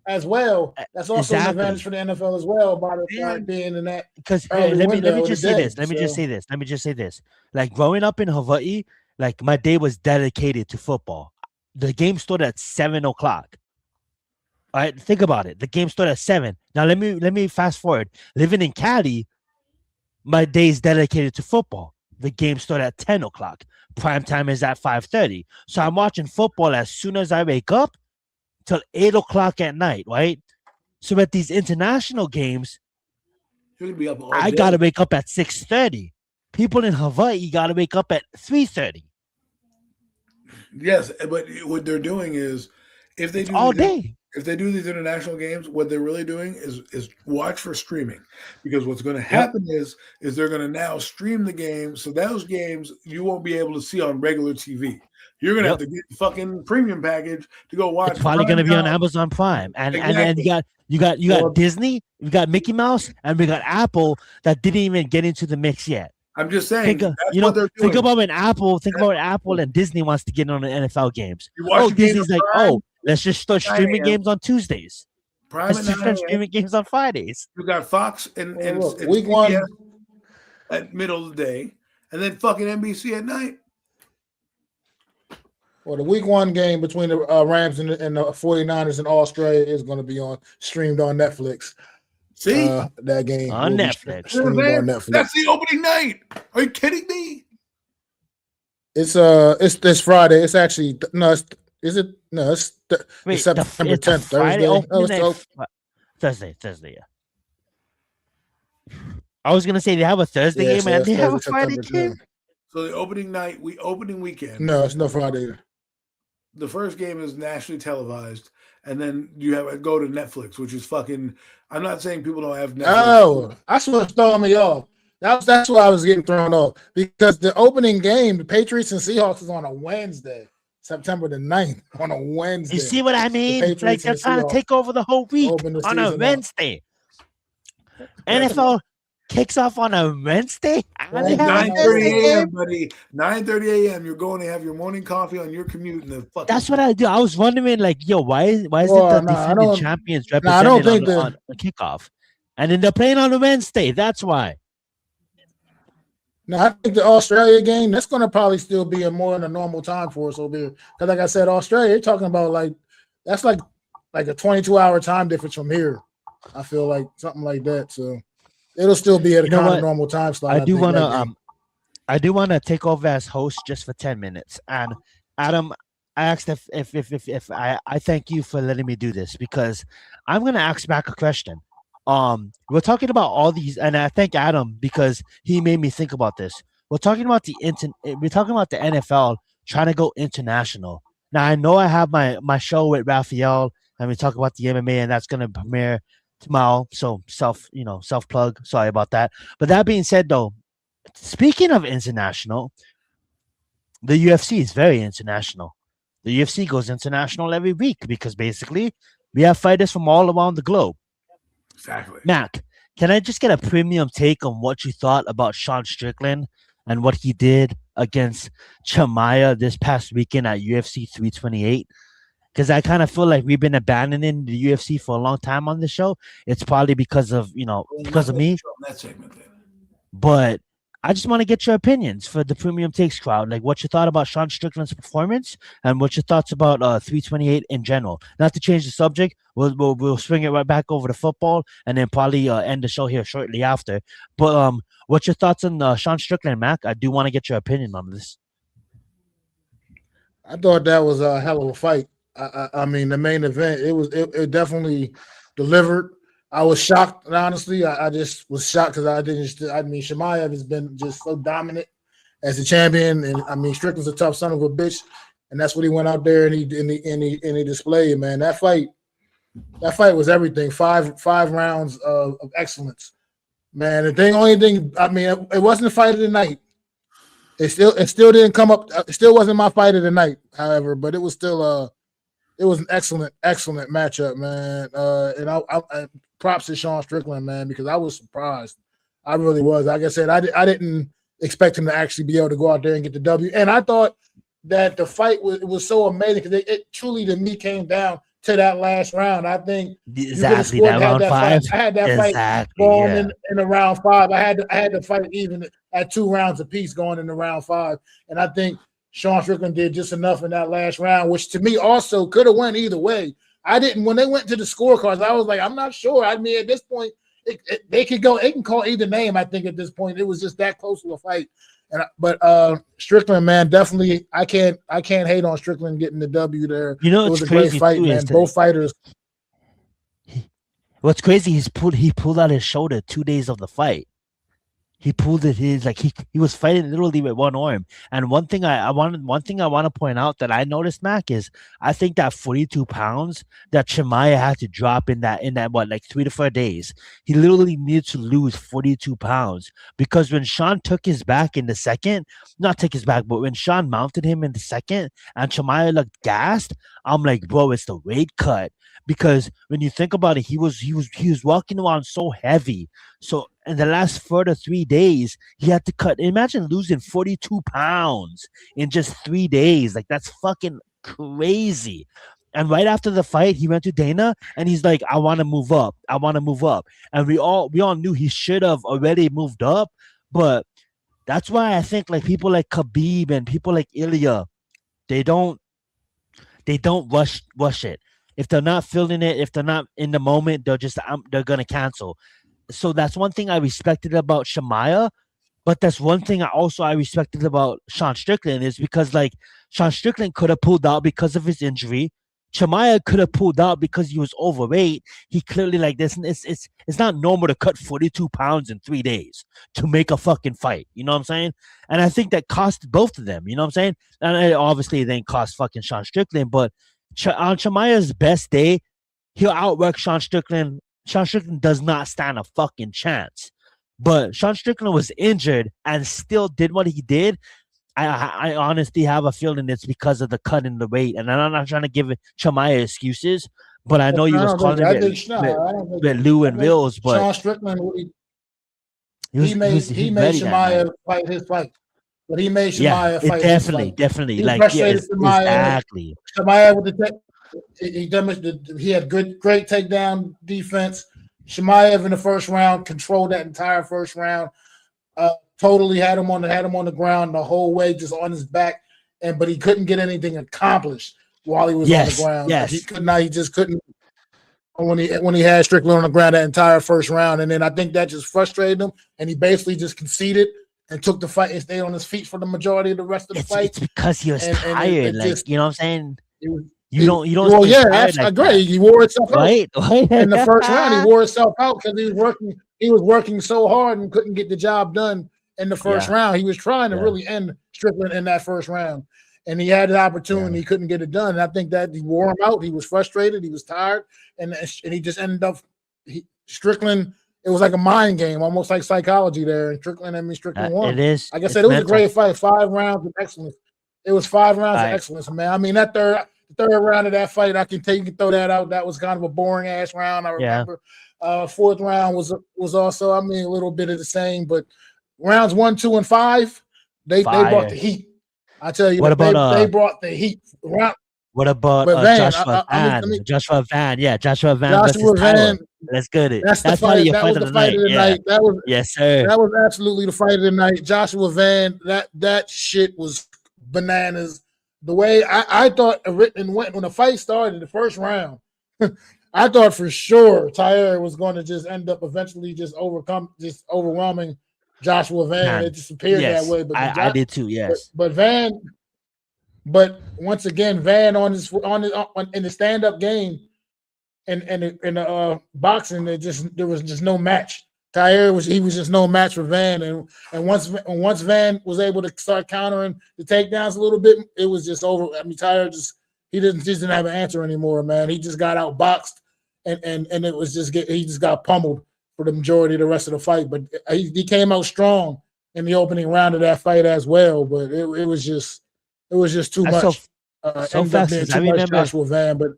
as well. That's also an advantage for the NFL as well by the time being in that. Because let me just say this. Let me just say this. Like growing up in Hawaii, like my day was dedicated to football. The game started at 7 o'clock. All right, think about it. The game started at 7. Now let me fast forward. Living in Cali, my day is dedicated to football. The game started at 10 o'clock. Prime time is at 5:30. So I'm watching football as soon as I wake up till 8 o'clock at night, right? So at these international games, I gotta wake up at 6:30. People in Hawaii gotta wake up at 3:30. Yes, but what they're doing is if they do all day. If they do these international games, what they're really doing is watch for streaming, because what's going to happen is they're going to now stream the game, so those games you won't be able to see on regular TV. You're going to have to get the fucking premium package to go watch. It's probably going to be on Amazon Prime, and you got Disney, you got Mickey Mouse, and we got Apple that didn't even get into the mix yet. I'm just saying. Think about when Apple and Disney wants to get on the NFL games. Disney's like, let's just start streaming games on Tuesdays. Let's just start streaming games on Fridays. You got Fox and week one at middle of the day, and then fucking NBC at night. Well, the week 1 game between the Rams and the 49ers in Australia is going to be streamed on Netflix. See that game on Netflix. On Netflix. That's the opening night. Are you kidding me? It's this Friday. It's actually it's September 10th. Thursday. Thursday. Yeah. I was gonna say they have a Thursday game and they have a Friday game. So the opening weekend. No, it's no Friday. The first game is nationally televised, and then you have to go to Netflix, which is fucking. I'm not saying people don't have Netflix. Oh, that's what's throwing me off. That's why I was getting thrown off, because the opening game, the Patriots and Seahawks, is on a Wednesday, September the 9th, on a Wednesday. You see what I mean? Like they're trying to take over the whole week on a Wednesday. NFL kicks off on a Wednesday. 9:30 a.m., buddy. 9:30 a.m. You're going to have your morning coffee on your commute. That's what I do. I was wondering, like, why is it the defending champions represented on the kickoff, and then they're playing on a Wednesday? That's why. No, I think the Australia game, that's going to probably still be more in a normal time for us over here. Because, like I said, Australia, you're talking about that's like a 22-hour time difference from here. I feel like something like that. So it'll still be at a kind of normal time slot. I do want to take over as host just for 10 minutes. And Adam, I asked if I thank you for letting me do this, because I'm going to ask back a question. We're talking about all these, and I thank Adam because he made me think about this. We're talking about the NFL trying to go international. Now I know I have my show with Raphael, and we talk about the MMA, and that's going to premiere tomorrow. So self plug. Sorry about that. But that being said, though, speaking of international, the UFC is very international. The UFC goes international every week because basically we have fighters from all around the globe. Exactly. Mac, can I just get a premium take on what you thought about Sean Strickland and what he did against Chimaev this past weekend at UFC 328? Because I kind of feel like we've been abandoning the UFC for a long time on the show. It's probably because of me. That segment then. But I just want to get your opinions for the premium takes crowd. Like, what you thought about Sean Strickland's performance, and what your thoughts about 328 in general. Not to change the subject, we'll swing it right back over to football, and then probably end the show here shortly after. But what's your thoughts on Sean Strickland, Mac? I do want to get your opinion on this. I thought that was a hell of a fight. I mean, the main event, it definitely delivered. I was shocked, and honestly. I just was shocked because I mean, Chimaev has been just so dominant as a champion, and I mean, Strickland's a tough son of a bitch, and that's what he went out there and he displayed. Man, that fight was everything. Five rounds of excellence. Man, only thing. I mean, it wasn't the fight of the night. It still didn't come up. It still wasn't my fight of the night, however, but it was still it was an excellent matchup, man. And I props to Sean Strickland, man, because I was surprised. I really was. Like I said, I didn't expect him to actually be able to go out there and get the W. And I thought that the fight was so amazing because it truly to me came down to that last round. I think exactly that round five. I had that fight going in the round 5. I had the fight even at 2 rounds apiece going into round 5, and I think Sean Strickland did just enough in that last round, which to me also could have went either way. I didn't when they went to the scorecards. I was like, I'm not sure. I mean, at this point, they could go. They can call either name. I think at this point, it was just that close to a fight. But Strickland, man, definitely, I can't hate on Strickland getting the W there. You know, it was a great fight, man. Both fighters. What's crazy? He pulled out his shoulder 2 days of the fight. He pulled it. He was fighting literally with one arm. And one thing I want to point out that I noticed, Mac, is I think that 42 pounds that Chimaev had to drop in that what, like 3 to 4 days. He literally needed to lose 42 pounds because when Sean took his back in the second, not take his back, but when Sean mounted him in the second and Chimaev looked gassed, I'm like, bro, it's the weight cut. Because when you think about it, he was walking around so heavy. So in the last 4 to 3 days, he had to cut. Imagine losing 42 pounds in just 3 days. Like, that's fucking crazy. And right after the fight, he went to Dana and he's like, I want to move up. I want to move up. And we all knew he should have already moved up. But that's why I think like people like Khabib and people like Ilya, they don't rush it. If they're not feeling it, if they're not in the moment, they're gonna cancel. So that's one thing I respected about Chimaev, but that's one thing I respected about Sean Strickland is because like Sean Strickland could have pulled out because of his injury. Chimaev could have pulled out because he was overweight. He clearly like this. It's not normal to cut 42 pounds in 3 days to make a fucking fight. You know what I'm saying? And I think that cost both of them. You know what I'm saying? And it obviously then cost fucking Sean Strickland, but on Chimaev's best day, he'll outwork Sean Strickland. Sean Strickland does not stand a fucking chance. But Sean Strickland was injured and still did what he did. I honestly have a feeling it's because of the cut in the weight. And I'm not trying to give Chimaev excuses, but I know you was calling it with Lou and Wills. But Sean Strickland, he made Chimaev fight his fight. But he made Chimaev fight. Definitely. He like exactly. Chimaev with he had great takedown defense. Chimaev in the first round controlled that entire first round. Totally had him on the ground the whole way, just on his back. But he couldn't get anything accomplished while he was on the ground. Yes. He could not. He just couldn't. When he had Strickland on the ground that entire first round, and then I think that just frustrated him, and he basically just conceded and took the fight and stayed on his feet for the majority of the rest of the fight. It's because he was tired. You know what I'm saying? You don't. Well, yeah, I agree. He wore itself out. Right? In the first round, he wore itself out because he was working so hard and couldn't get the job done in the first round. He was trying to really end Strickland in that first round, and he had the opportunity. He couldn't get it done. And I think that he wore him out. He was frustrated. He was tired, and he just ended up Strickland. It was like a mind game, almost like psychology there. And Strickland won. It is. Like I said, it was a great fight. 5 rounds of excellence. It was 5 rounds of excellence, man. I mean, that third round of that fight, you can throw that out. That was kind of a boring ass round. I remember. Fourth round was also, I mean, a little bit of the same, but rounds 1, 2, and 5, they brought the heat. I tell you, what about they brought the heat. What about But Van, Joshua let me Van? Joshua Van, yeah, Joshua Van versus Joshua Tyler. Van. Let's get it. That's the That's probably fight. your That fight was of the the fight of night. the Yeah, night. That was yes, sir. that was absolutely the fight of the night. Joshua Van. That shit was bananas. The way I thought and went when the fight started, the first round, I thought for sure Tyler was going to just end up eventually just overwhelming Joshua Van. It Van. just appeared that Yes, way. But I did too. Yes. but Van. But once again, Van in the stand up game and in the boxing, there was just no match. Tyre was just no match for Van, and once Van was able to start countering the takedowns a little bit, it was just over. I mean, Tyre he didn't have an answer anymore, man. He just got outboxed, and it was he just got pummeled for the majority of the rest of the fight. But he came out strong in the opening round of that fight as well. But it was just too That's much. so Ended up fast. being 'Cause I too much remember Joshua Van, but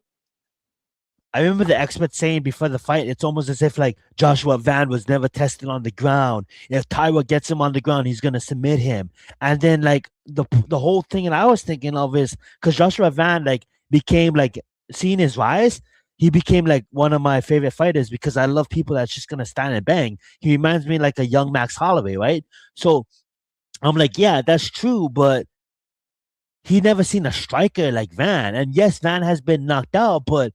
the experts saying before the fight, it's almost as if like Joshua Van was never tested on the ground. If Tyra gets him on the ground, he's gonna submit him. And then like the whole thing that I was thinking of is because Joshua Van like became like seeing his rise, he became like one of my favorite fighters because I love people that's just gonna stand and bang. He reminds me like a young Max Holloway, right? So I'm like, yeah, that's true, but he never seen a striker like Van. And yes, Van has been knocked out, but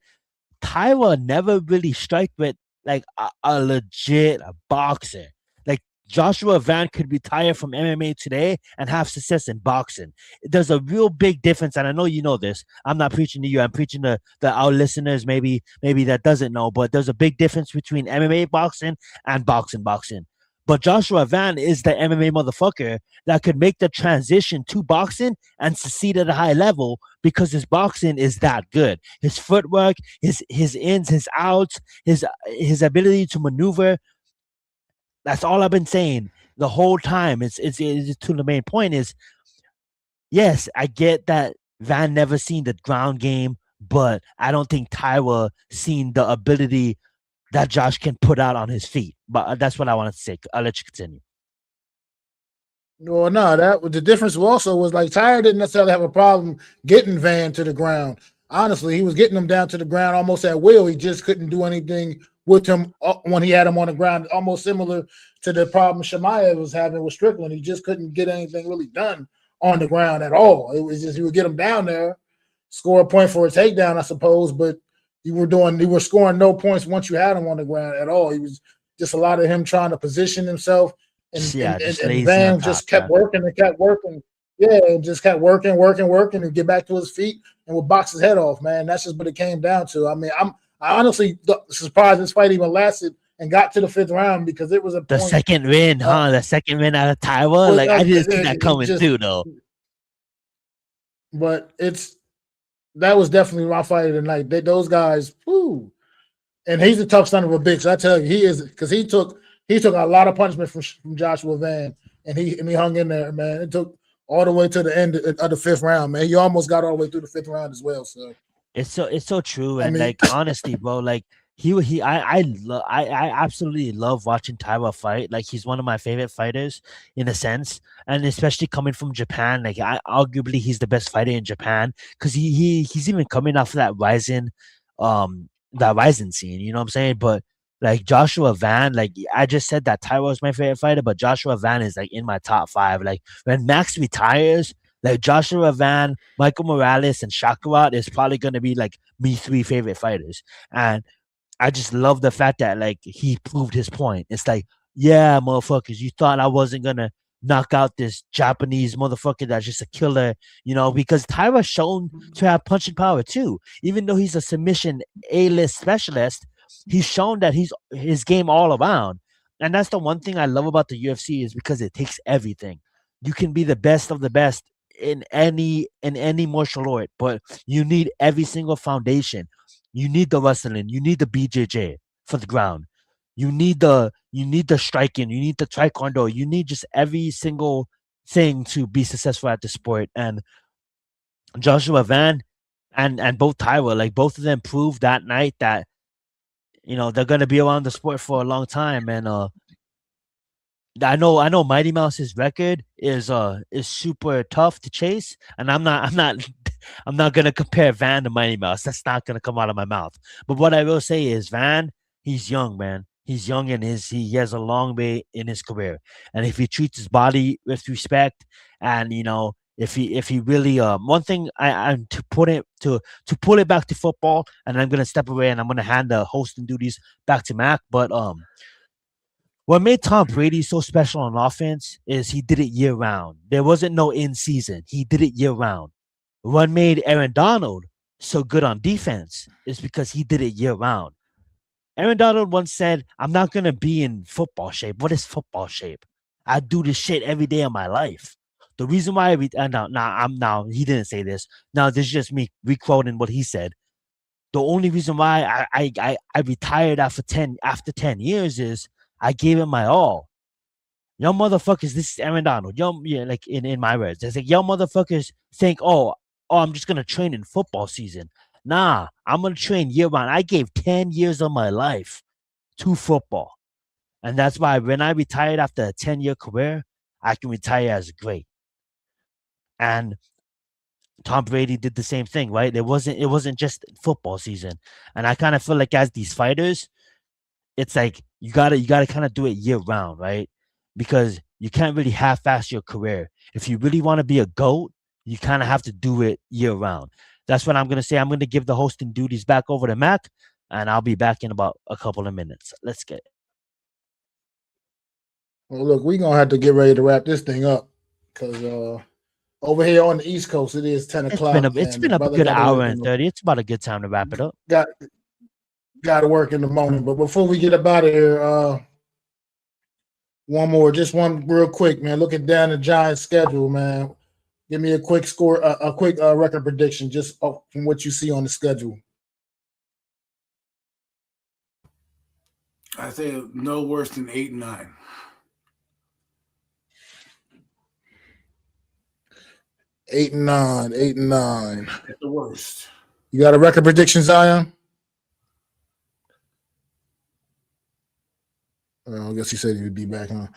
Tyra never really strike with like a legit boxer. Like Joshua Van could retire from MMA today and have success in boxing. There's a real big difference, and I know you know this. I'm not preaching to you. I'm preaching to our listeners. Maybe that doesn't know, but there's a big difference between MMA boxing and boxing. But Joshua Van is the MMA motherfucker that could make the transition to boxing and succeed at a high level because his boxing is that good. His footwork, his ins, his outs, his ability to maneuver. That's all I've been saying the whole time. It's to the main point is yes, I get that Van never seen the ground game, but I don't think Tyra seen the ability that Josh can put out on his feet. But that's what I wanted to say. I'll let you continue. well, no, the difference also was like Tyre didn't necessarily have a problem getting Van to the ground. Honestly, he was getting him down to the ground almost at will. He just couldn't do anything with him when he had him on the ground. Almost similar to the problem Shemaiah was having with Strickland. He just couldn't get anything really done on the ground at all. It was just he would get him down there, score a point for a takedown, I suppose, but you were scoring no points once you had him on the ground at all. He was just a lot of him trying to position himself, and Van just kept working and kept working. Yeah, and just kept working, and get back to his feet and would box his head off, man. That's just what it came down to. I mean, I honestly surprised this fight even lasted and got to the fifth round because it was the second win, the second win out of Tyra. Like I didn't see that coming too, though. But that was definitely my fight of the night. Those guys, whoo. And he's a tough son of a bitch. I tell you, he is, because he took a lot of punishment from Joshua Van, and he hung in there, man. It took all the way to the end of the fifth round, man. He almost got all the way through the fifth round as well. So it's so true, and like honestly, bro, like I absolutely love watching Tyra fight. Like he's one of my favorite fighters in a sense, and especially coming from Japan. Like arguably he's the best fighter in Japan because he's even coming off of that rising scene. You know what I'm saying? But like Joshua Van, like I just said that Tyra was my favorite fighter, but Joshua Van is like in my top 5. Like when Max retires, like Joshua Van, Michael Morales, and Shakurat is probably gonna be like me 3 favorite fighters. And I just love the fact that like he proved his point. It's like, yeah, motherfuckers, you thought I wasn't gonna knock out this Japanese motherfucker that's just a killer, you know, because Tyra's shown to have punching power too. Even though he's a submission A-list specialist, he's shown that he's his game all around. And that's the one thing I love about the UFC is because it takes everything. You can be the best of the best in any martial art, but you need every single foundation. You need the wrestling, you need the BJJ for the ground. You need the striking, you need the taekwondo, you need just every single thing to be successful at the sport. And Joshua Van and both Tyra, like both of them proved that night that you know they're gonna be around the sport for a long time. And I know Mighty Mouse's record is super tough to chase, and I'm not gonna compare Van to Mighty Mouse. That's not gonna come out of my mouth. But what I will say is Van, he's young, man. He's young and he has a long way in his career. And if he treats his body with respect, and if he really one thing I'm to pull it back to football, and I'm gonna step away and I'm gonna hand the hosting duties back to Mac. But what made Tom Brady so special on offense is he did it year round. There wasn't no in season. He did it year round. What made Aaron Donald so good on defense is because he did it year round. Aaron Donald once said, "I'm not gonna be in football shape. What is football shape? I do this shit every day of my life." The reason why now he didn't say this. Now this is just me requoting what he said. The only reason why I retired after 10 years is I gave it my all. Y'all motherfuckers, this is Aaron Donald. Y'all, yeah, like in my words, it's like y'all motherfuckers think, I'm just gonna train in football season. Nah, I'm gonna train year round. I gave 10 years of my life to football. And that's why when I retired after a 10-year career, I can retire as great. And Tom Brady did the same thing, right? It wasn't just football season. And I kind of feel like as these fighters, it's like you gotta kind of do it year round, right? Because you can't really half-ass your career. If you really want to be a GOAT, you kind of have to do it year round. That's what I'm gonna say. I'm gonna give the hosting duties back over to Mac, and I'll be back in about a couple of minutes. Let's get it. Well, look, we're gonna have to get ready to wrap this thing up because over here on the East Coast, it is 10 o'clock. It's been a good hour and 30. It's about a good time to wrap it up. Got to work in the morning. But before we get up out of here, one real quick, man. Looking down the Giants' schedule, man. Give me a quick score, a quick record prediction, just from what you see on the schedule. I say no worse than 8-9. 8-9, 8-9. At the worst. You got a record prediction, Zion? I guess he said he would be back on.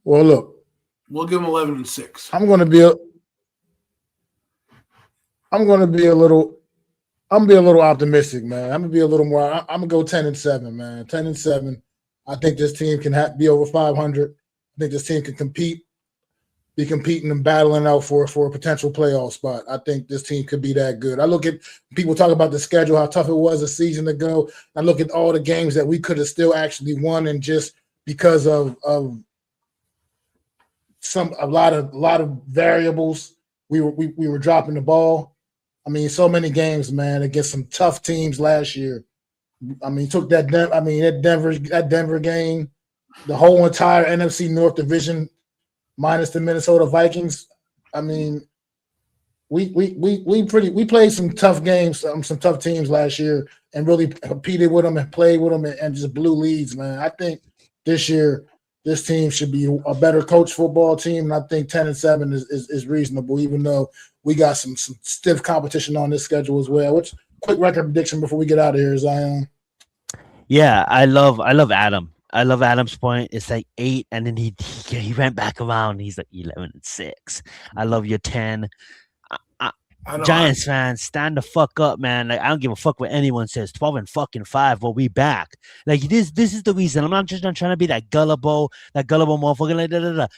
Well, look. We'll give him 11-6. I'm gonna be a little optimistic, man. I'm gonna be a little more. I'm gonna go 10-7, man. 10-7. I think this team can be over 500. I think this team can be competing and battling out for a potential playoff spot. I think this team could be that good. I look at people talk about the schedule, how tough it was a season ago. I look at all the games that we could have still actually won, and just because of a lot of variables, we were dropping the ball. I mean, so many games, man, against some tough teams last year. I mean, took that Denver game, the whole entire NFC North division, minus the Minnesota Vikings. I mean, we played some tough games, some tough teams last year, and really competed with them and played with them and just blew leads, man. I think this year this team should be a better coach football team, and I think 10-7 is reasonable, even though we got some stiff competition on this schedule as well. What's quick record prediction before we get out of here, Zion? Yeah, I love Adam. I love Adam's point. It's like 8, and then he went back around. He's like 11-6. I love your 10. Giants fans, stand the fuck up, man. Like, I don't give a fuck what anyone says. 12-5. Well, we back. Like, this is the reason. I'm not trying to be that gullible motherfucker. Like,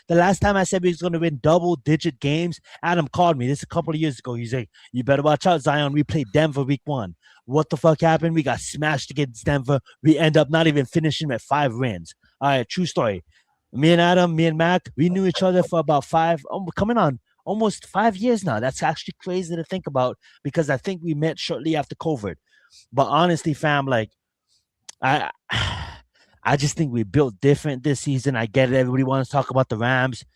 The last time I said we was gonna win double-digit games, Adam called me. This a couple of years ago. He's like, "You better watch out, Zion. We played Denver week 1. What the fuck happened? We got smashed against Denver. We end up not even finishing at 5 wins. All right, true story. Me and Adam, me and Mac, we knew each other for about coming on almost 5 years now. That's actually crazy to think about, because I think we met shortly after COVID. But honestly, fam, like, I just think we built different this season. I get it. Everybody wants to talk about the Rams.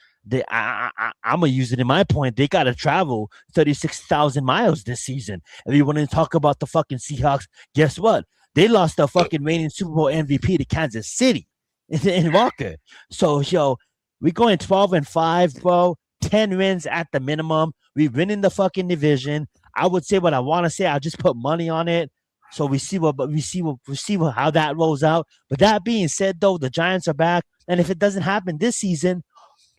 I'm gonna use it in my point. They gotta travel 36,000 miles this season. If you want to talk about the fucking Seahawks, guess what? They lost the fucking reigning Super Bowl MVP to Kansas City in Walker. So, we going 12-5, bro. 10 wins at the minimum. We win in the fucking division. I would say what I want to say. I'll just put money on it. So we see how that rolls out. But that being said, though, the Giants are back. And if it doesn't happen this season,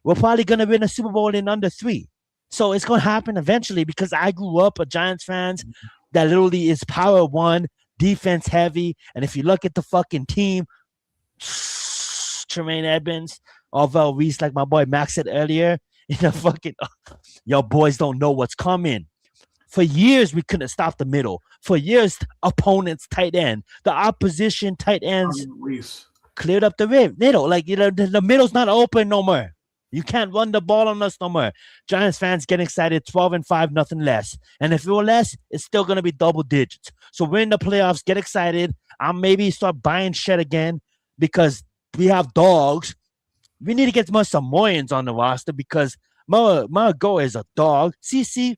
we're probably going to win a Super Bowl in under 3. So it's going to happen eventually because I grew up a Giants fans that literally is power one, defense heavy. And if you look at the fucking team, Tremaine Edmonds, Orville Reese, like my boy Max said earlier, your boys don't know what's coming. For years, we couldn't stop the middle. For years, opponents' tight end, the opposition tight ends cleared up the middle. Like, the middle's not open no more. You can't run the ball on us no more. Giants fans get excited, 12-5, nothing less. And if it were less, it's still going to be double digits. So we're in the playoffs, get excited. I'll maybe start buying shit again because we have dogs. We need to get more Samoans on the roster because Margot is a dog. CC,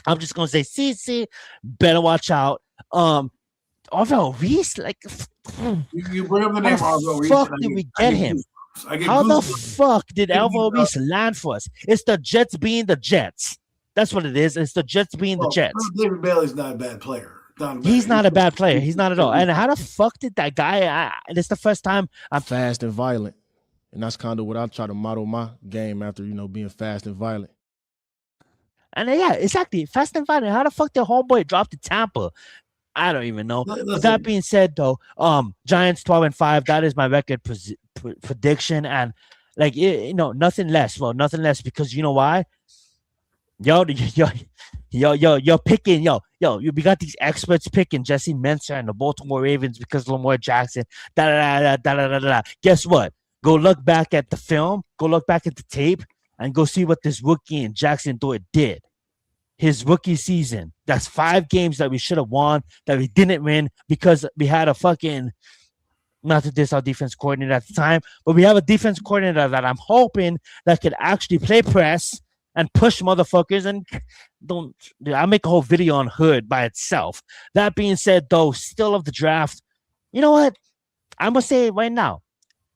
I'm just gonna say, CC, better watch out. Orville Reese, like, you bring up the name Orville Reese. How the fuck did we get him? How the fuck did Orville Reese land for us? It's the Jets being the Jets. That's what it is. It's the Jets being the Jets. David Bailey's not a bad player. He's not a bad player. He's not at all. And how the fuck did that guy? It's the first time I'm fast and violent, and that's kind of what I try to model my game after. Being fast and violent. And yeah, exactly. Fast and violent. How the fuck did homeboy drop to Tampa? I don't even know. But that being said, though, Giants 12-5. That is my record prediction, and like nothing less. Well, nothing less because you know why? You're picking. We got these experts picking Jesse Mensah and the Baltimore Ravens because Lamar Jackson. Guess what? Go look back at the film. Go look back at the tape. And go see what this rookie and Jackson did. His rookie season. That's 5 games that we should have won that we didn't win because we had a fucking, not to diss our defense coordinator at the time, but we have a defense coordinator that I'm hoping that could actually play press and push motherfuckers and I'll make a whole video on Hood by itself. That being said, though, still of the draft, you know what? I'm going to say it right now.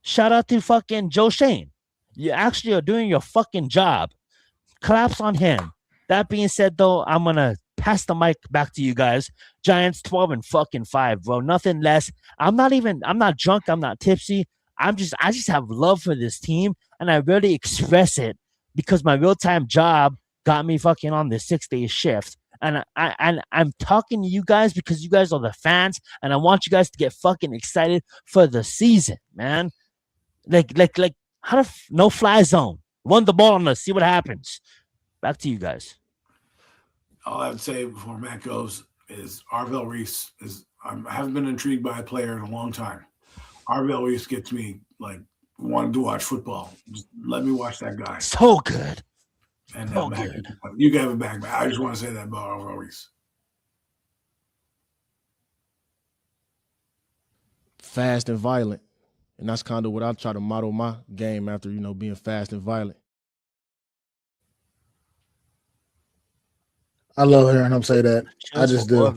Shout out to fucking Joe Shane. You actually are doing your fucking job. Claps on him. That being said, though, I'm going to pass the mic back to you guys. Giants 12-5, bro. Nothing less. I'm not drunk. I'm not tipsy. I just have love for this team, and I really express it because my real-time job got me fucking on the 6-day shift. And I'm talking to you guys because you guys are the fans, and I want you guys to get fucking excited for the season, man. Like, how the no fly zone? Run the ball on us. See what happens. Back to you guys. All I would say before Matt goes is Orville Reese I haven't been intrigued by a player in a long time. Orville Reese gets me like wanting to watch football. Just let me watch that guy. So good. And so good. You gave it back. I just want to say that about Orville Reese. Fast and violent. And that's kind of what I try to model my game after, being fast and violent. I love hearing him say that. I just do.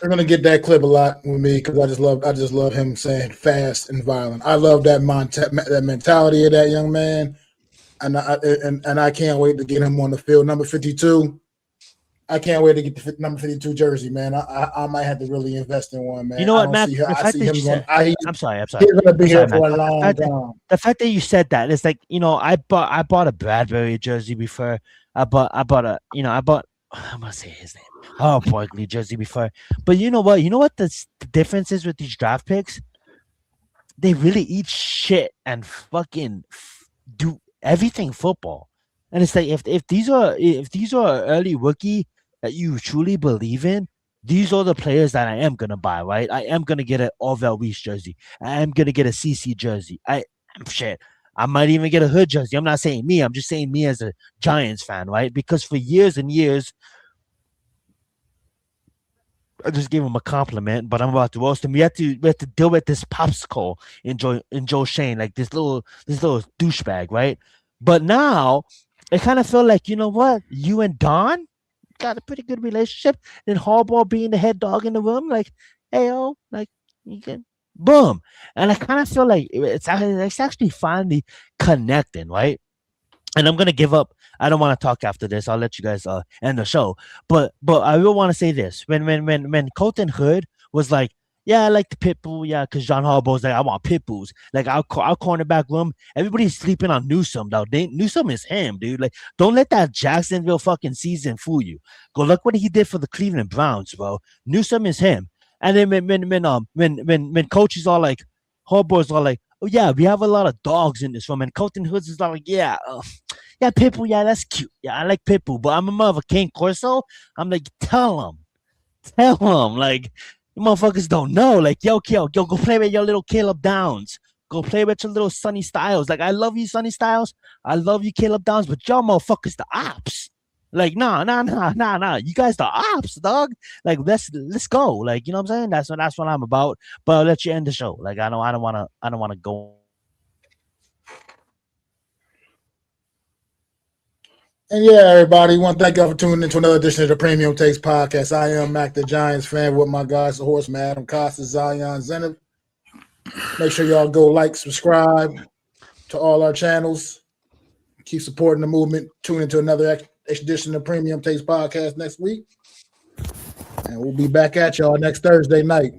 They're gonna get that clip a lot with me because I just love him saying fast and violent. I love that mentality of that young man, and I can't wait to get him on the field. Number 52. I can't wait to get the number 52 jersey, man. I might have to really invest in one, man. You know what, Matt? I'm sorry. He's gonna be here for a long time. The fact that you said that is like, I bought a Bradbury jersey before. I bought I'm gonna say his name. Oh, Barkley jersey before. But you know what? You know what the difference is with these draft picks? They really eat shit and fucking do everything football. And it's like if these are early rookie that you truly believe in, these are the players that I am gonna buy, right? I am gonna get an Orville Reese jersey. I am gonna get a CC jersey. I might even get a Hood jersey. I'm not saying me. I'm just saying me as a Giants fan, right? Because for years and years, I just gave him a compliment, but I'm about to roast him. We have to deal with this popsicle in Joe Shane, like this little douchebag, right? But now it kind of felt like, you know what? You and Don got a pretty good relationship. And Harbaugh being the head dog in the room, like, hey, yo, like, you can, boom. And I kind of feel like it's actually finally connecting, right? And I'm going to give up. I don't want to talk after this. I'll let you guys end the show. But I will want to say this. When Colton Hood was like, Yeah, I like the pit bull. Yeah, because John Harbaugh's like, I want pit bulls. Like our cornerback room, everybody's sleeping on Newsome though. Newsome is him, dude. Like, don't let that Jacksonville fucking season fool you. Go look what he did for the Cleveland Browns, bro. Newsome is him. And then when coaches are like, Harbaugh's are like, oh yeah, we have a lot of dogs in this room, and Colton Hoods is like, yeah, yeah, Pitbull, yeah, that's cute. Yeah, I like Pitbull, but I'm a mother of a Cane Corso. I'm like, tell him, like, you motherfuckers don't know. Like, yo, go play with your little Caleb Downs. Go play with your little Sonny Styles. Like, I love you, Sonny Styles. I love you, Caleb Downs, but y'all motherfuckers the ops. Like, nah. You guys the ops, dog. Like, let's go. Like, you know what I'm saying? That's what I'm about. But I'll let you end the show. Like, I don't wanna go. And yeah, everybody, want to thank y'all for tuning into another edition of the Premium Takes Podcast. I am Mac the Giants fan with my guys, the horseman, Adam Costas, Zion Zenith. Make sure y'all go like, subscribe to all our channels. Keep supporting the movement. Tune into another edition of Premium Takes Podcast next week. And we'll be back at y'all next Thursday night.